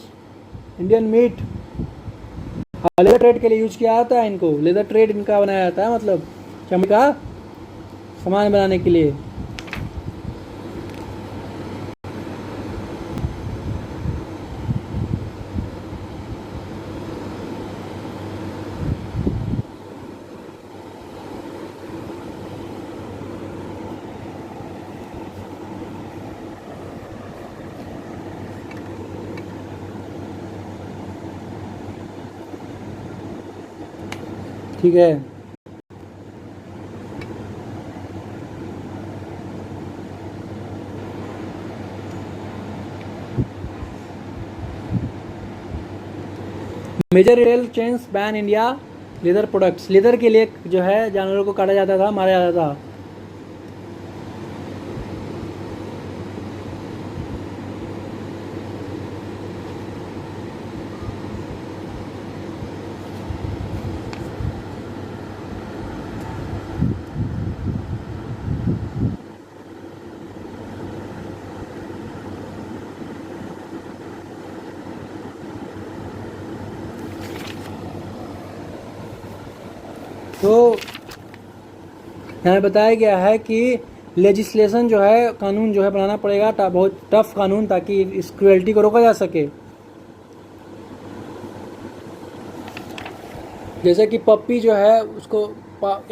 Indian meat, leather trade के लिए यूज किया जाता है इनको। लेदर ट्रेड इनका बनाया जाता है, मतलब चमड़े का सामान बनाने के लिए। ठीक है, major retail chains ban India leather products. Leather के लिए जो है जानवरों को काटा जाता था, मारा जाता था। तो यहाँ बताया गया है कि लेजिस्लेशन जो है, कानून जो है बनाना पड़ेगा, बहुत टफ कानून, ताकि इस क्रुएल्टी को रोका जा सके। जैसे कि पप्पी जो है उसको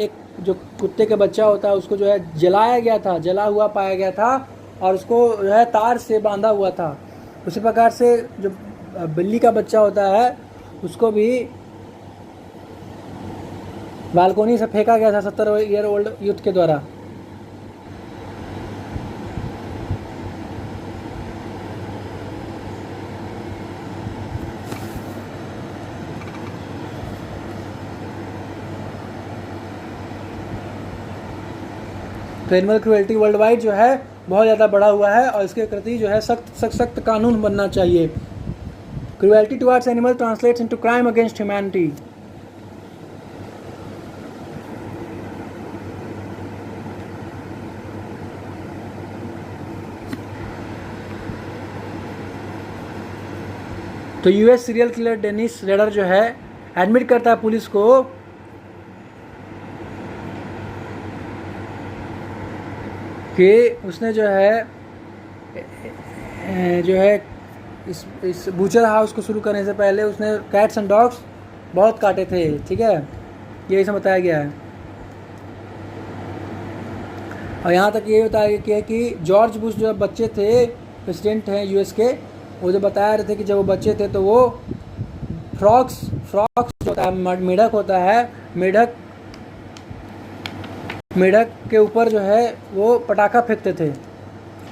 एक जो कुत्ते का बच्चा होता है उसको जो है जलाया गया था, जला हुआ पाया गया था और उसको जो है तार से बांधा हुआ था। उसी प्रकार से जो बिल्ली का बच्चा होता है उसको भी बालकोनी से फेंका गया था 70 ईयर ओल्ड यूथ के द्वारा। तो एनिमल क्रुएल्टी वर्ल्ड वाइड जो है बहुत ज़्यादा बढ़ा हुआ है और इसके प्रति जो है सख्त कानून बनना चाहिए। Cruelty towards animal translates into crime against humanity. तो US serial killer Dennis Rader जो है एडमिट करता है पुलिस को कि उसने जो है इस बूचर हाउस को शुरू करने से पहले उसने कैट्स एंड डॉग्स बहुत काटे थे। ठीक है, ये इसमें बताया गया है। और यहाँ तक ये बताया गया कि जॉर्ज बुश जो बच्चे थे, प्रेसिडेंट हैं यूएस के, वो जो बता रहे थे कि जब वो बच्चे थे तो वो फ्रॉक्स जो होता है, मेढक होता है, मेढक के ऊपर जो है वो पटाखा फेंकते थे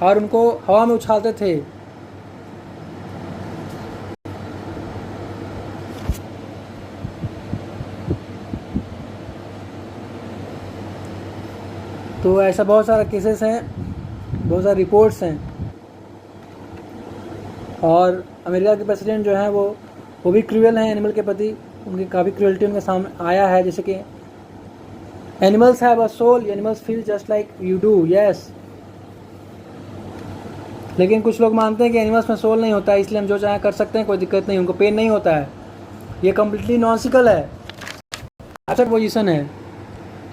और उनको हवा में उछालते थे। तो ऐसा बहुत सारा केसेस हैं, बहुत सारे रिपोर्ट्स हैं। और अमेरिका के प्रेसिडेंट जो हैं वो भी क्रूअल हैं एनिमल के प्रति, उनकी काफ़ी क्रूअल्टी उनके सामने आया है। जैसे कि animals have a soul, animals feel just like you do, yes. लेकिन कुछ लोग मानते हैं कि एनिमल्स में सोल नहीं होता है, इसलिए हम जो चाहे कर सकते हैं, कोई दिक्कत नहीं, उनको पेन नहीं होता है। ये कम्प्लीटली नॉनसिकल है, अच्छा पोजीशन है।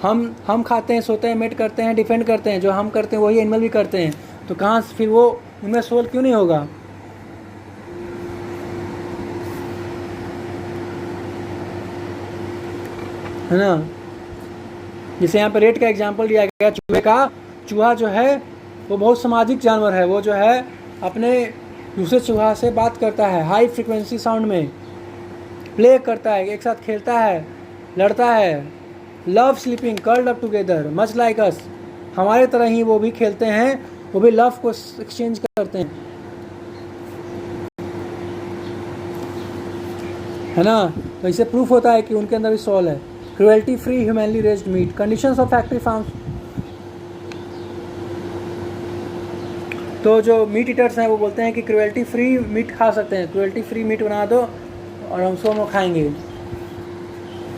हम खाते हैं, सोते हैं, मेट करते हैं, डिफेंड करते हैं, जो हम करते हैं वही एनिमल भी करते हैं। तो कहाँ फिर वो उनमें सोल क्यों नहीं होगा? है ना? जैसे यहाँ पे रेट का एग्जाम्पल दिया गया चूहे का। चूहा जो है वो बहुत सामाजिक जानवर है, वो जो है अपने दूसरे चूहा से बात करता है हाई फ्रिक्वेंसी साउंड में, प्ले करता है, एक साथ खेलता है, लड़ता है। Love sleeping curled up together much like us, हमारे तरह ही वो भी खेलते हैं, वो भी लव को एक्सचेंज करते हैं, है ना। तो इससे प्रूफ होता है कि उनके अंदर भी सोल है। Cruelty free humanely raised meat, conditions of factory farms. तो जो मीट ईटर्स हैं वो बोलते हैं कि क्रुएल्टी फ्री मीट खा सकते हैं, क्रुएल्टी फ्री मीट बना दो और हम उसको खाएंगे।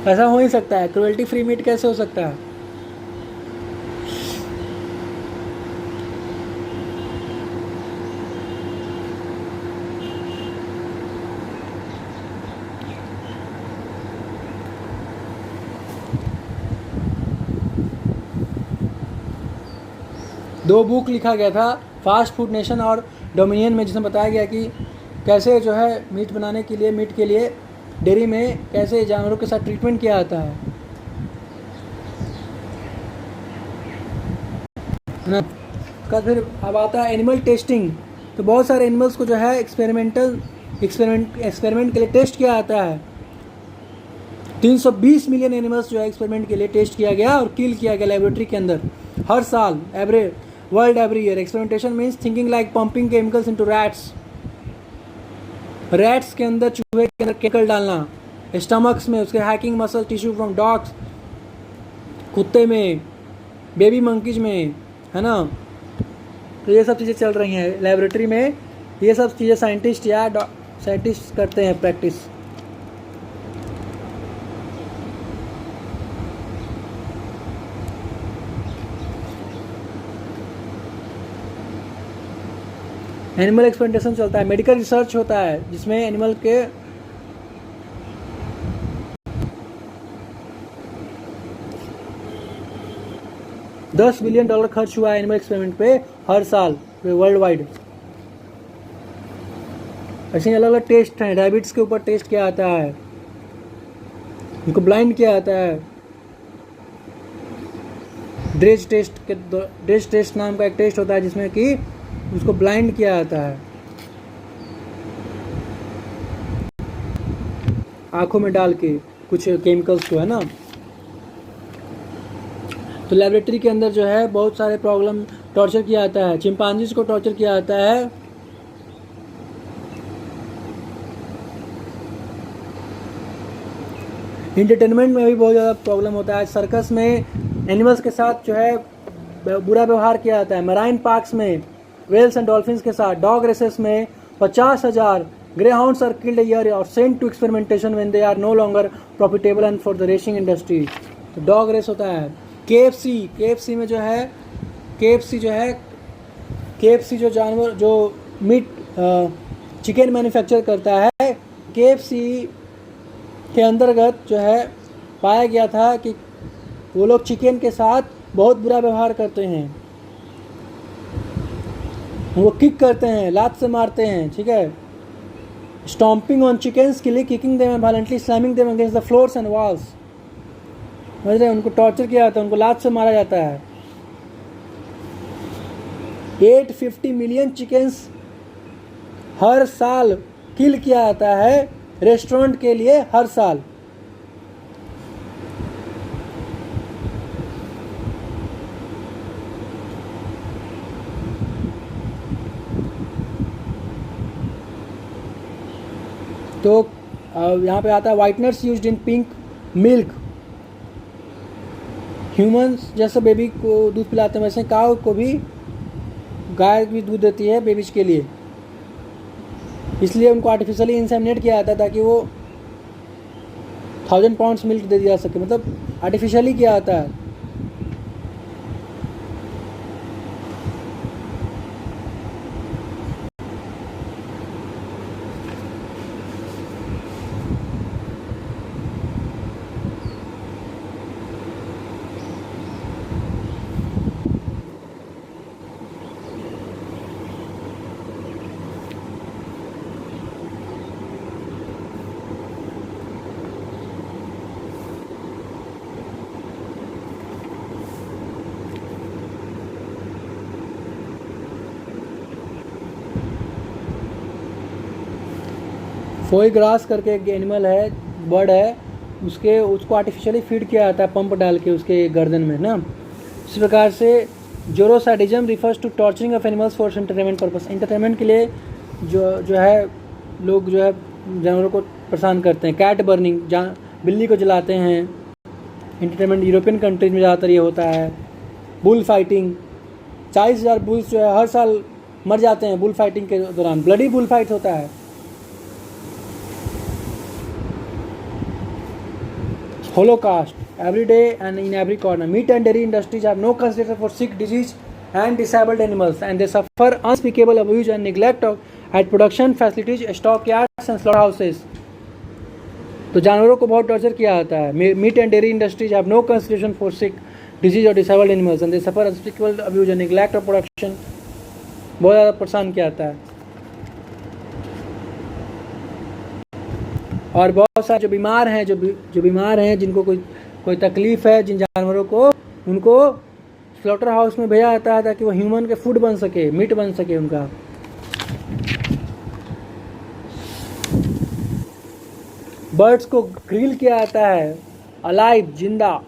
ऐसा हो ही सकता है, क्रुएल्टी फ्री मीट कैसे हो सकता है? दो बुक लिखा गया था, फास्ट फूड नेशन और डोमिनियन में, जिसमें बताया गया कि कैसे जो है मीट बनाने के लिए, मीट के लिए डेयरी में कैसे जानवरों के साथ ट्रीटमेंट किया जाता है ना। का फिर अब आता है एनिमल टेस्टिंग। तो बहुत सारे एनिमल्स को जो है एक्सपेरिमेंट के लिए टेस्ट किया जाता है। 320 मिलियन एनिमल्स जो है एक्सपेरिमेंट के लिए टेस्ट किया गया और किल किया गया लेबोरेटरी के अंदर हर साल, world every year. Experimentation means thinking like pumping chemicals into rats के अंदर, चूहे के अंदर केमिकल डालना, स्टमक्स में उसके hacking muscle tissue from dogs, कुत्ते में, बेबी मंकीज में, है ना। तो ये सब चीज़ें चल रही हैं लेबोरेटरी में, ये सब चीज़ें साइंटिस्ट करते हैं प्रैक्टिस। एनिमल एक्सपेरिमेंटेशन चलता है, मेडिकल रिसर्च होता है जिसमें एनिमल के $10 बिलियन खर्च हुआ है एनिमल एक्सपेरिमेंट पे हर साल वर्ल्ड वाइड। ऐसे अलग अलग टेस्ट हैं, डायबिटीज के ऊपर टेस्ट किया जाता है, उनको ब्लाइंड किया जाता है। ड्रेज टेस्ट नाम का एक टेस्ट होता है जिसमें कि उसको ब्लाइंड किया जाता है, आंखों में डाल के कुछ केमिकल्स को, है ना। तो लेबोरेटरी के अंदर जो है बहुत सारे प्रॉब्लम टॉर्चर किया जाता है, चिंपांजीज को टॉर्चर किया जाता है, इंटरटेनमेंट में भी बहुत ज़्यादा प्रॉब्लम होता है। सर्कस में एनिमल्स के साथ जो है बुरा व्यवहार किया जाता है। मराइन पार्क्स में वेल्स एंड डॉल्फिन्स के साथ, डॉग रेसेस में 50,000 greyhounds are killed year और sent to experimentation when they are no longer profitable and for the racing industry. तो डॉग रेस होता है। KFC में जो है KFC जो जानवर जो मीट चिकन मैन्युफैक्चर करता है, KFC के अंतर्गत जो है पाया गया था कि वो लोग चिकन के साथ बहुत बुरा व्यवहार करते हैं, वो किक करते हैं, लात से मारते हैं, ठीक है। स्टॉम्पिंग ऑन चिकन्स के लिए kicking them and violently slamming them against the floors and walls. समझ रहे हैं, उनको टॉर्चर किया जाता है, उनको लात से मारा जाता है। 850 मिलियन चिकन्स हर साल किल किया जाता है रेस्टोरेंट के लिए हर साल। तो यहाँ पे आता है whiteners used in pink milk. Humans जैसे बेबी को दूध पिलाते हैं वैसे काऊ को भी, गाय भी दूध देती है बेबीज के लिए, इसलिए उनको आर्टिफिशियली इंसेमिनेट किया जाता है ताकि वो 1000 पाउंड्स मिल्क दे दिया सके, मतलब आर्टिफिशियली किया जाता है। फोई ग्रास करके एक एनिमल है, बर्ड है, उसको आर्टिफिशियली फीड किया जाता है पंप डाल के उसके गर्दन में ना। इस प्रकार से zoosadism refers to torturing of animals for entertainment purpose. Entertainment के लिए जो है लोग जो है जानवरों को परेशान करते हैं। कैट बर्निंग, जहाँ बिल्ली को जलाते हैं, एंटरटेनमेंट यूरोपियन कंट्रीज में ज़्यादातर ये होता है। बुल फाइटिंग, 40,000 बुल्स जो है हर साल मर जाते हैं बुल फाइटिंग के दौरान। ब्लडी बुल फाइट होता है। Holocaust, every day and in every corner. Meat and dairy industries have no consideration for sick, diseased and disabled animals, and they suffer unspeakable abuse and neglect at production facilities, stockyards and slaughterhouses. तो जानवरों को बहुत torture किया जाता है। Meat and dairy industries have no consideration for sick, disease और disabled animals and they suffer unspeakable abuse and neglect of production. बहुत ज़्यादा परेशान किया जाता है। और बहुत सारे जो बीमार हैं जिनको कोई तकलीफ़ है, जिन जानवरों को, उनको स्लॉटर हाउस में भेजा जाता है ताकि वो ह्यूमन के फूड बन सके, मीट बन सके उनका। बर्ड्स को ग्रिल किया जाता है अलाइव, जिंदा।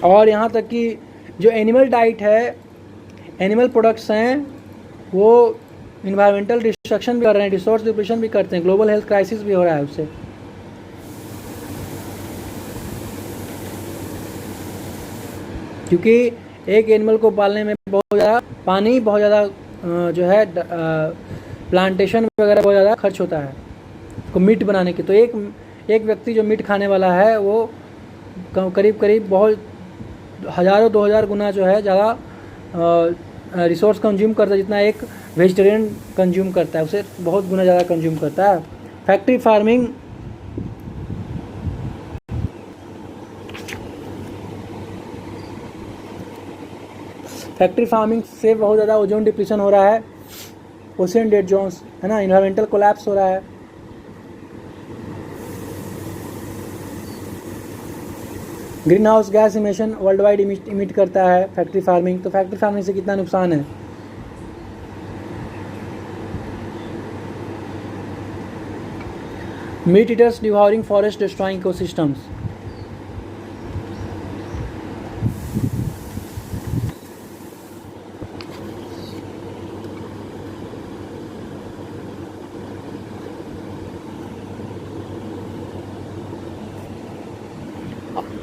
और यहाँ तक कि जो एनिमल डाइट है, एनिमल प्रोडक्ट्स हैं, वो इन्वायरमेंटल डिस्ट्रक्शन भी कर रहे हैं, रिसोर्स डिप्लीशन भी करते हैं, ग्लोबल हेल्थ क्राइसिस भी हो रहा है उससे। क्योंकि एक एनिमल को पालने में बहुत ज़्यादा पानी, बहुत ज़्यादा जो है प्लांटेशन वगैरह बहुत ज़्यादा खर्च होता है उसको मीट बनाने की। तो एक व्यक्ति जो मीट खाने वाला है वो करीब बहुत 1000-2000 गुना जो है ज़्यादा रिसोर्स कंज्यूम करता है, जितना एक वेजिटेरियन कंज्यूम करता है, उसे बहुत गुना ज़्यादा कंज्यूम करता है। फैक्ट्री फार्मिंग से बहुत ज़्यादा ओजोन डिप्लीशन हो रहा है, ओशियन डेड जोन्स है ना, इन्वायरमेंटल कोलैप्स हो रहा है। Greenhouse gas emission worldwide emit करता है फैक्ट्री फार्मिंग। तो फैक्ट्री फार्मिंग से कितना नुकसान है। Meat eaters devouring forest, destroying ecosystems.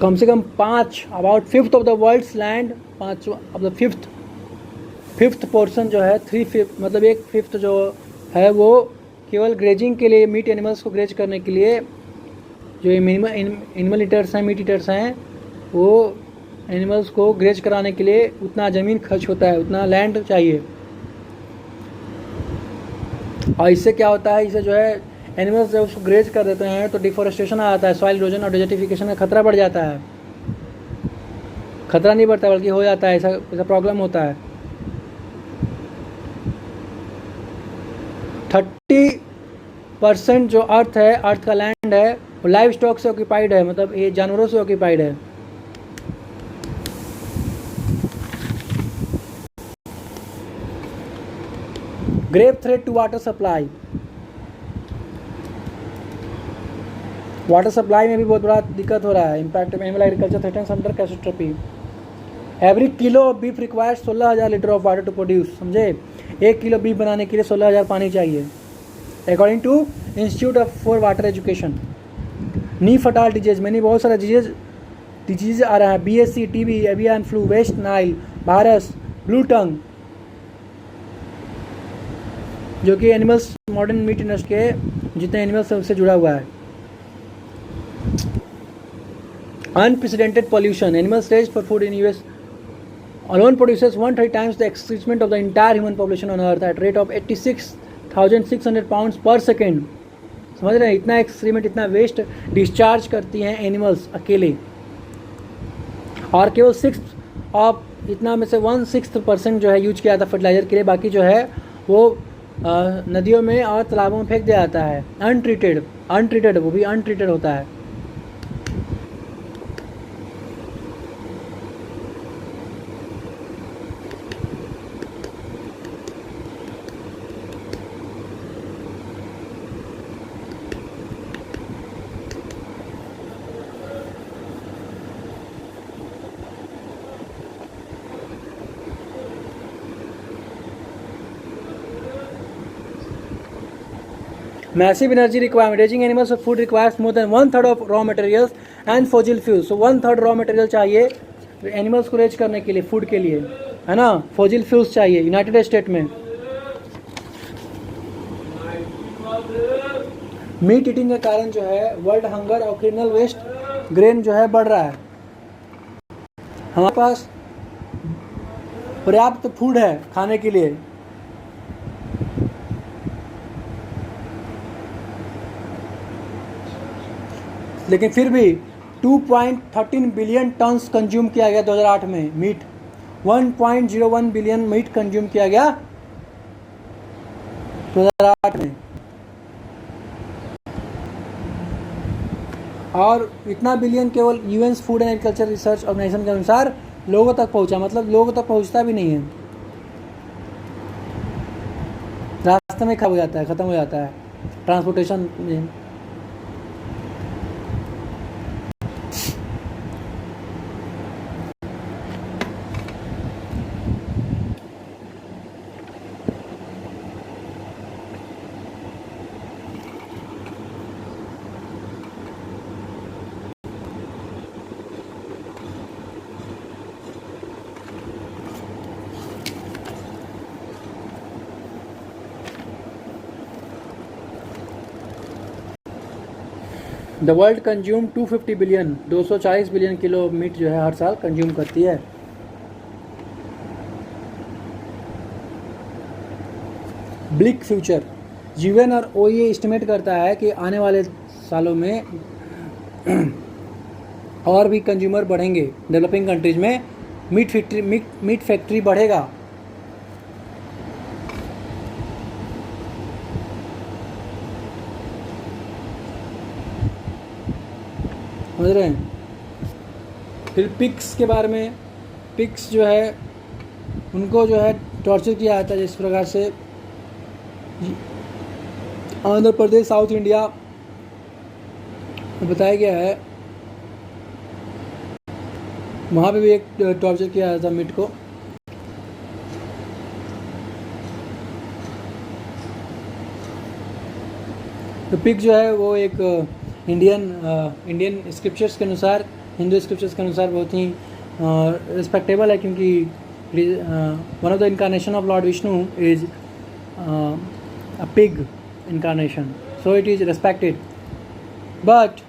कम से कम 5 about 5th of the world's land, 5 of the 5th portion जो है 3/5 मतलब 1/5 जो है वो केवल ग्रेजिंग के लिए, मीट एनिमल्स को ग्रेज करने के लिए, जो एनिमल ईटर्स हैं, मीट ईटर्स हैं, वो एनिमल्स को ग्रेज कराने के लिए उतना ज़मीन खर्च होता है, उतना लैंड चाहिए। और इससे क्या होता है, इससे जो है एनिमल्स जब उसको ग्रेज कर देते हैं तो डिफॉरेस्टेशन आ जाता है, सॉइल इरोजन और डेजर्टिफिकेशन का खतरा बढ़ जाता है। खतरा नहीं बढ़ता बल्कि हो जाता है, ऐसा प्रॉब्लम होता है। 30% जो अर्थ का लैंड है वो लाइव स्टॉक से ऑक्यूपाइड है, मतलब ये जानवरों से ऑक्यूपाइड है। Grave threat to water supply. Water supply में भी बहुत बड़ा दिक्कत हो रहा है। Impact of animal agriculture threatens under catastrophe. Every kilo of beef requires 16,000 litre of water to produce. समझे, 1 किलो बीफ बनाने के लिए 16,000 पानी चाहिए, according to institute for water education. नी फटाल डिजीज, मैंने बहुत सारा डिजीज आ रहा है, BSc, TB, avian flu, West Nile virus, bluetongue, जो कि एनिमल्स, मॉडर्न मीट इंडस्ट्री के जितने एनिमल्स हैं उससे जुड़ा हुआ है। Unprecedented pollution. Animals raised for food in US alone produces 130 times the excrement of the entire human population on Earth at rate of 86,600 pounds per second. समझ रहे हैं, इतना एक्सक्रीमेंट, इतना वेस्ट डिस्चार्ज करती हैं एनिमल्स अकेले। और केवल 6 इतना में से 1/6% जो है यूज किया जाता है फर्टिलाइजर के लिए, बाकी जो है वो नदियों में और तालाबों में फेंक दिया जाता है। अनट्रीटेड वो भी अनट्रीटेड होता है। Massive energy requirement. Raising animals for food requires more than 1/3 of raw materials and fossil fuels. So 1/3 raw material चाहिए एनिमल्स को रेज करने के लिए, फूड के लिए, है ना. फॉजिल फ्यूल्स चाहिए यूनाइटेड स्टेट में. मीट ईटिंग के कारण जो है वर्ल्ड हंगर और क्रिमिनल वेस्ट ग्रेन जो है बढ़ रहा है. हमारे पास पर्याप्त फूड है खाने के लिए, लेकिन फिर भी 2.13 बिलियन टन्स कंज्यूम किया गया 2008 में मीट. 1.01 बिलियन मीट कंज्यूम किया गया 2008 में. और इतना बिलियन केवल UN food and agriculture research organisation के अनुसार लोगों तक पहुंचा. मतलब लोगों तक पहुंचता भी नहीं है, रास्ते में खत्म हो जाता है ट्रांसपोर्टेशन में. The world consume 250 billion 240 billion kilo meet जो है हर साल कंज्यूम करती है. Bleak future. यूएन और ओईए एस्टिमेट करता है कि आने वाले सालों में और भी कंज्यूमर बढ़ेंगे. डेवलपिंग कंट्रीज में मीट फैक्ट्री बढ़ेगा. समझ रहे हैं. फिर पिग्स के बारे में. पिग्स जो है उनको जो है टॉर्चर किया जाता है, जिस प्रकार से आंध्र प्रदेश साउथ इंडिया में बताया गया है, वहाँ पे भी एक टॉर्चर किया जाता था मीट को. तो पिग जो है वो एक इंडियन स्क्रिप्चर्स के अनुसार, हिंदू स्क्रिप्चर्स के अनुसार बहुत ही रिस्पेक्टेबल है, क्योंकि one of the incarnation of Lord Vishnu is a pig incarnation, so it is respected. But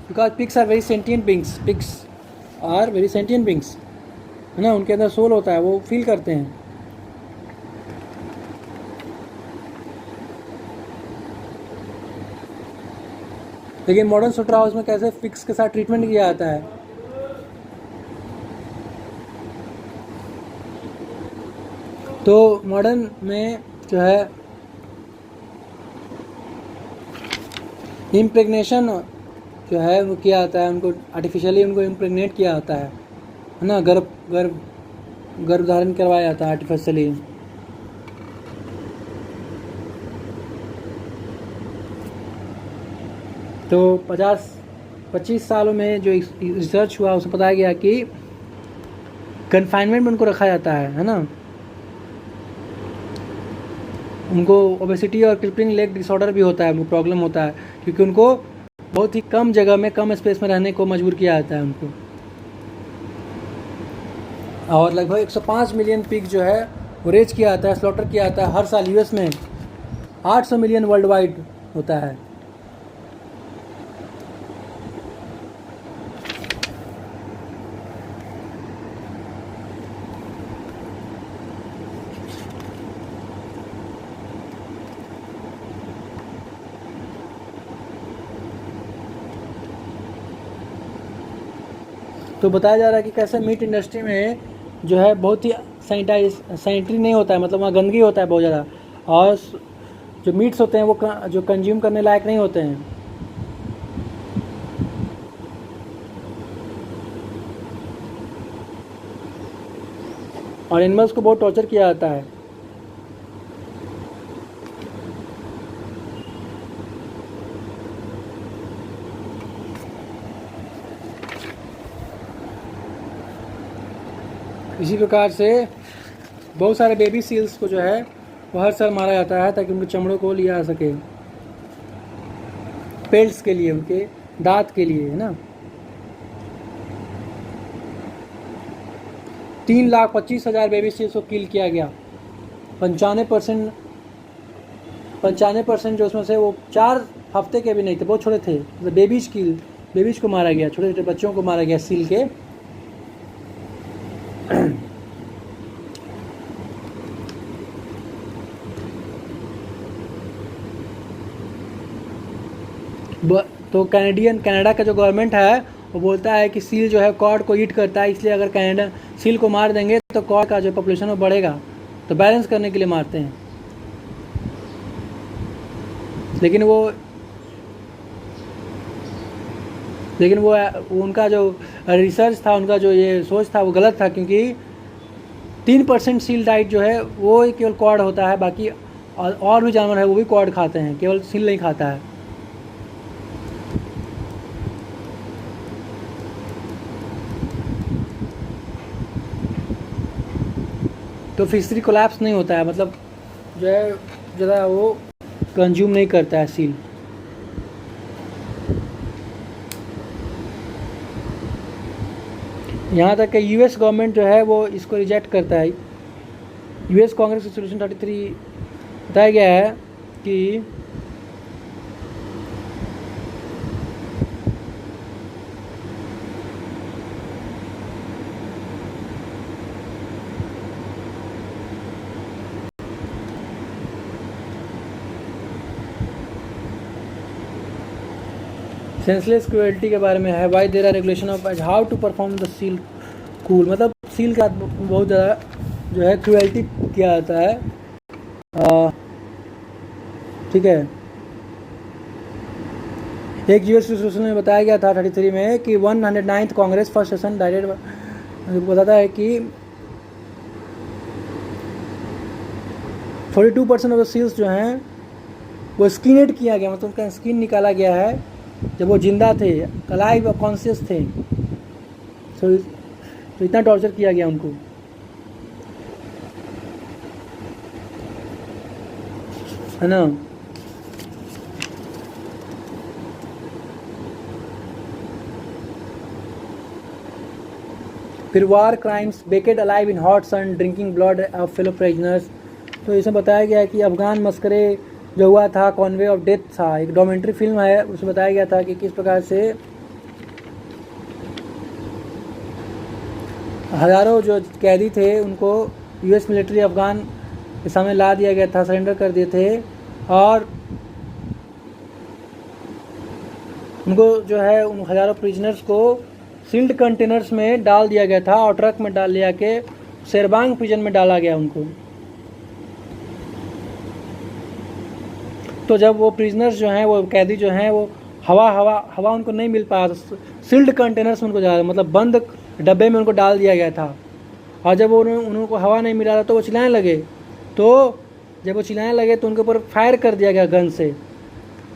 because pigs are very sentient beings, है ना, उनके अंदर सोल होता है, वो फील करते हैं. लेकिन मॉडर्न स्लॉटर हाउस में कैसे पिग्स के साथ ट्रीटमेंट किया जाता है. तो मॉडर्न में जो है इम्प्रेगनेशन जो है वो किया जाता है, उनको आर्टिफिशियली उनको इम्प्रेगनेट किया जाता है ना, गर्भ धारण करवाया जाता है आर्टिफिशियली. तो 25 सालों में जो रिसर्च हुआ उसमें बताया गया कि कन्फाइनमेंट में उनको रखा जाता है ना. उनको ओबेसिटी और क्रिपलिंग लेग डिसऑर्डर भी होता है, उनको प्रॉब्लम होता है, क्योंकि उनको बहुत ही कम जगह में, कम स्पेस में रहने को मजबूर किया जाता है उनको. और लगभग 105 मिलियन पिग जो है वो रेज किया जाता है, स्लॉटर किया जाता है हर साल. यूएस में 800 मिलियन वर्ल्ड वाइड होता है. तो बताया जा रहा है कि कैसे मीट इंडस्ट्री में जो है बहुत ही सैनिटरी नहीं होता है, मतलब वहाँ गंदगी होता है बहुत ज़्यादा, और जो मीट्स होते हैं वो जो कंज्यूम करने लायक नहीं होते हैं. और एनिमल्स को बहुत टॉर्चर किया जाता है. इसी प्रकार से बहुत सारे बेबी सील्स को जो है वो हर साल मारा जाता है ताकि उनके चमड़ों को लिया जा सके. पेल्स के लिए, उनके दांत के लिए, है ना। 3,25,000 बेबी सील्स को किल किया गया। 95% जो उसमें से वो 4 हफ्ते के भी नहीं थे, बहुत छोटे थे। मतलब बेबीज को मारा गया, छोटे छोटे बच्चों को मारा गया सील के। तो कनाडा का जो गवर्नमेंट है वो बोलता है कि सील जो है कॉड को ईट करता है, इसलिए अगर कनाडा सील को मार देंगे तो कॉड का जो पॉपुलेशन वो बढ़ेगा, तो बैलेंस करने के लिए मारते हैं। लेकिन वो उनका जो रिसर्च था, उनका जो ये सोच था वो गलत था, क्योंकि 3% सील डाइट जो है वो केवल कॉड होता है, बाकी और भी जानवर है वो भी कॉड खाते हैं, केवल सील नहीं खाता है। तो फिशरी कोलैप्स नहीं होता है, मतलब जो है ज़्यादा वो कंज्यूम नहीं करता है सील। यहाँ तक कि यूएस गवर्नमेंट जो है वो इसको रिजेक्ट करता है। यूएस कांग्रेस रेजोल्यूशन 33 बताया गया है कि सेंसलेस क्रुएल्टी के बारे में है। Why there are regulation of how to perform the seal cull, मतलब सील का बहुत ज़्यादा जो है क्रुएल्टी किया जाता है। ठीक है, एक यूएस रेजोल्यूशन में बताया गया था 33 में कि 109th Congress first session direct बताता है कि 42% ऑफ द सील्स जो हैं वो स्किनेड किया गया, मतलब उनका स्किन निकाला गया है जब वो जिंदा थे, अलाइव और कॉन्शियस थे। तो इतना टॉर्चर किया गया उनको, है ना। फिर war crimes, baked alive in hot sun, drinking blood of fellow prisoners. तो इसमें बताया गया है कि अफगान मस्करे जो हुआ था, कॉन्वे ऑफ डेथ था, एक डॉक्यूमेंट्री फिल्म है, उसमें बताया गया था कि किस प्रकार से हज़ारों जो कैदी थे उनको यूएस मिलिट्री अफगान के सामने ला दिया गया था, सरेंडर कर दिए थे, और उनको जो है उन हज़ारों प्रिजनर्स को सील्ड कंटेनर्स में डाल दिया गया था और ट्रक में डाल लिया के शेरबांग प्रिजन में डाला गया उनको। तो जब वो प्रिजनर्स जो हैं, वो कैदी जो हैं, वो हवा उनको नहीं मिल पाया, तो सील्ड कंटेनर्स में उनको जा, मतलब बंद डब्बे में उनको डाल दिया गया था। और जब उनको हवा नहीं मिला था तो वो चिल्लाने लगे, तो जब वो चिल्लाने लगे तो उनके ऊपर फायर कर दिया गया गन से,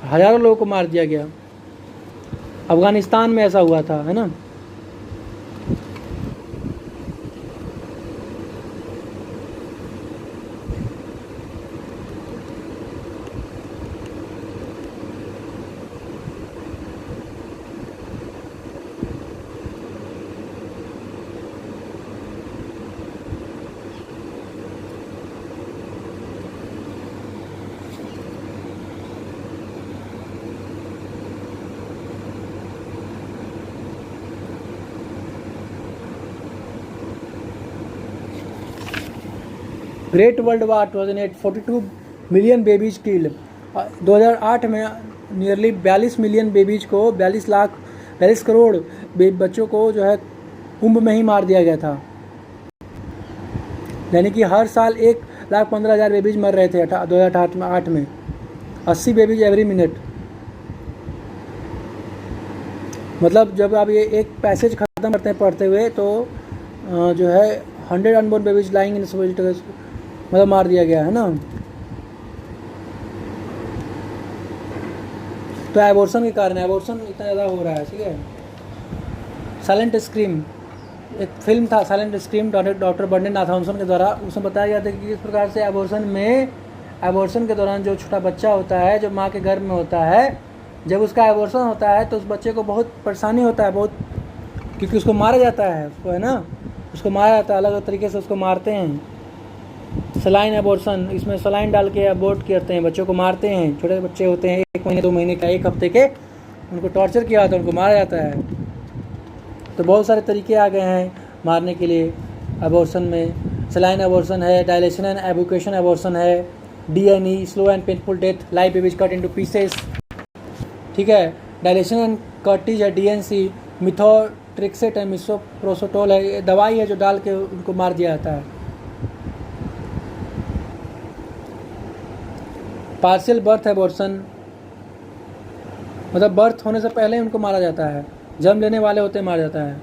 हज़ारों लोगों को मार दिया गया। अफ़गानिस्तान में ऐसा हुआ था, है ना। Great world war 2008, 42 million babies killed. 2008 में नियरली 42 मिलियन बेबीज को, 42 करोड़ बच्चों को जो है कुंभ में ही मार दिया गया था। यानी कि हर साल 1,15,000 बेबीज मर रहे थे 2008 में, 80 बेबीज एवरी मिनट। मतलब जब आप ये एक पैसेज ख़त्म करते हैं पढ़ते हुए, तो जो है 100 अनबोर्न बेबीज लाइंग इन मतलब मार दिया गया, है ना। तो एबॉर्शन के कारण एबॉर्शन इतना ज़्यादा हो रहा है, ठीक है। साइलेंट स्क्रीम, एक फिल्म था साइलेंट स्क्रीम डॉक्टर बर्नन नाथानसन के द्वारा, उसमें बताया गया था कि किस प्रकार से एबॉर्शन के दौरान जो छोटा बच्चा होता है, जो माँ के गर्भ में होता है, जब उसका एबॉर्शन होता है तो उस बच्चे को बहुत परेशानी होता है, बहुत, क्योंकि उसको मारा जाता है, उसको है ना, उसको मारा जाता है, अलग अलग तरीके से उसको मारते हैं। सलाइन एबॉर्शन, इसमें सलाइन डाल के अबॉर्ट करते हैं, बच्चों को मारते हैं। छोटे बच्चे होते हैं 1 महीने 2 महीने का, 1 हफ्ते के, उनको टॉर्चर किया जाता है, उनको मारा जाता है। तो बहुत सारे तरीके आ गए हैं मारने के लिए एबॉर्शन में। सलाइन एबॉर्शन है, डायलेशन एंड एबुकेशन एबॉर्शन है, DNE slow and painful death, live babies cut into pieces, ठीक है। डायलेशन एंड कर्टिज है, DNC, मिथोट्रिक्सेट है, मिसोप्रोसोटोल है, ये दवाई है जो डाल के उनको मार दिया जाता है। पार्शियल बर्थ एबॉर्शन, मतलब बर्थ होने से पहले उनको मारा जाता है, जन्म लेने वाले होते मारा जाता है।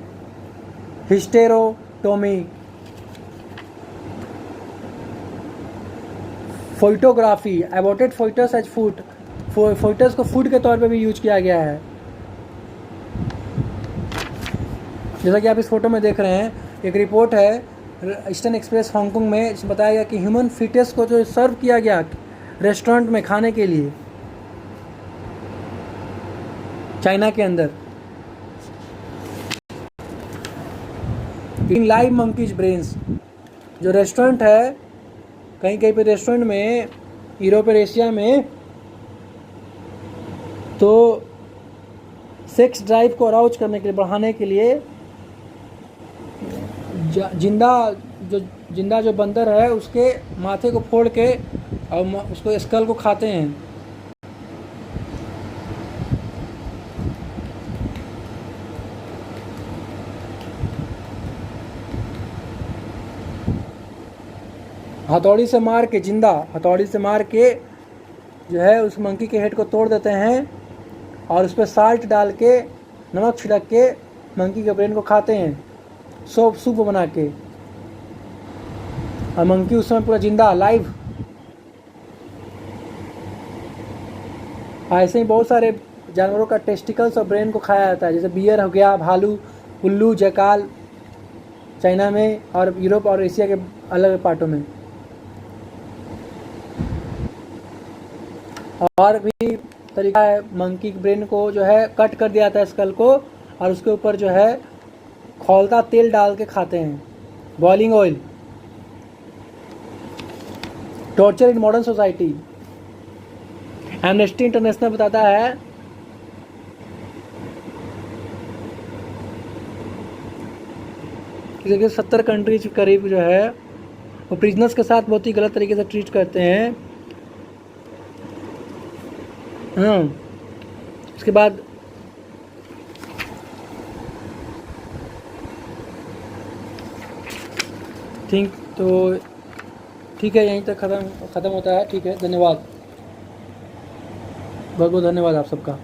हिस्टेरोटोमी, फोइटोग्राफी, aborted foetus as food, foetus को फूड के तौर पे भी यूज किया गया है। जैसा कि आप इस फोटो में देख रहे हैं, एक रिपोर्ट है ईस्टर्न एक्सप्रेस हांगकांग में, इसमें बताया गया कि ह्यूमन फीटस को जो सर्व किया गया रेस्टोरेंट में खाने के लिए चाइना के अंदर, इन लाइव मंकीज ब्रेन्स, जो रेस्टोरेंट है, कहीं कहीं पे रेस्टोरेंट में यूरोप और एशिया में, तो सेक्स ड्राइव को अराउज करने के लिए, बढ़ाने के लिए जिंदा जो बंदर है उसके माथे को फोड़ के और उसको स्कल को खाते हैं। हथौड़ी से मार के, जिंदा हथौड़ी से मार के जो है उस मंकी के हेड को तोड़ देते हैं और उस पर साल्ट डाल के, नमक छिड़क के मंकी के ब्रेन को खाते हैं, सूप बना के। और मंकी उस समय पूरा जिंदा लाइव। ऐसे ही बहुत सारे जानवरों का टेस्टिकल्स और ब्रेन को खाया जाता है, जैसे बियर हो गया, भालू, उल्लू, जैकाल, चाइना में और यूरोप और एशिया के अलग पार्टों में। और भी तरीका है, मंकी के ब्रेन को जो है कट कर दिया जाता है स्कल को, और उसके ऊपर जो है खौलता तेल डाल के खाते हैं, boiling oil. Torture in modern society, amnesty international बताता है कि 70 कंट्रीज करीब जो है वो प्रिजनर्स के साथ बहुत ही गलत तरीके से ट्रीट करते हैं। उसके बाद तो ठीक है, यहीं तक ख़त्म होता है। ठीक है, धन्यवाद, बहुत बहुत धन्यवाद आप सबका।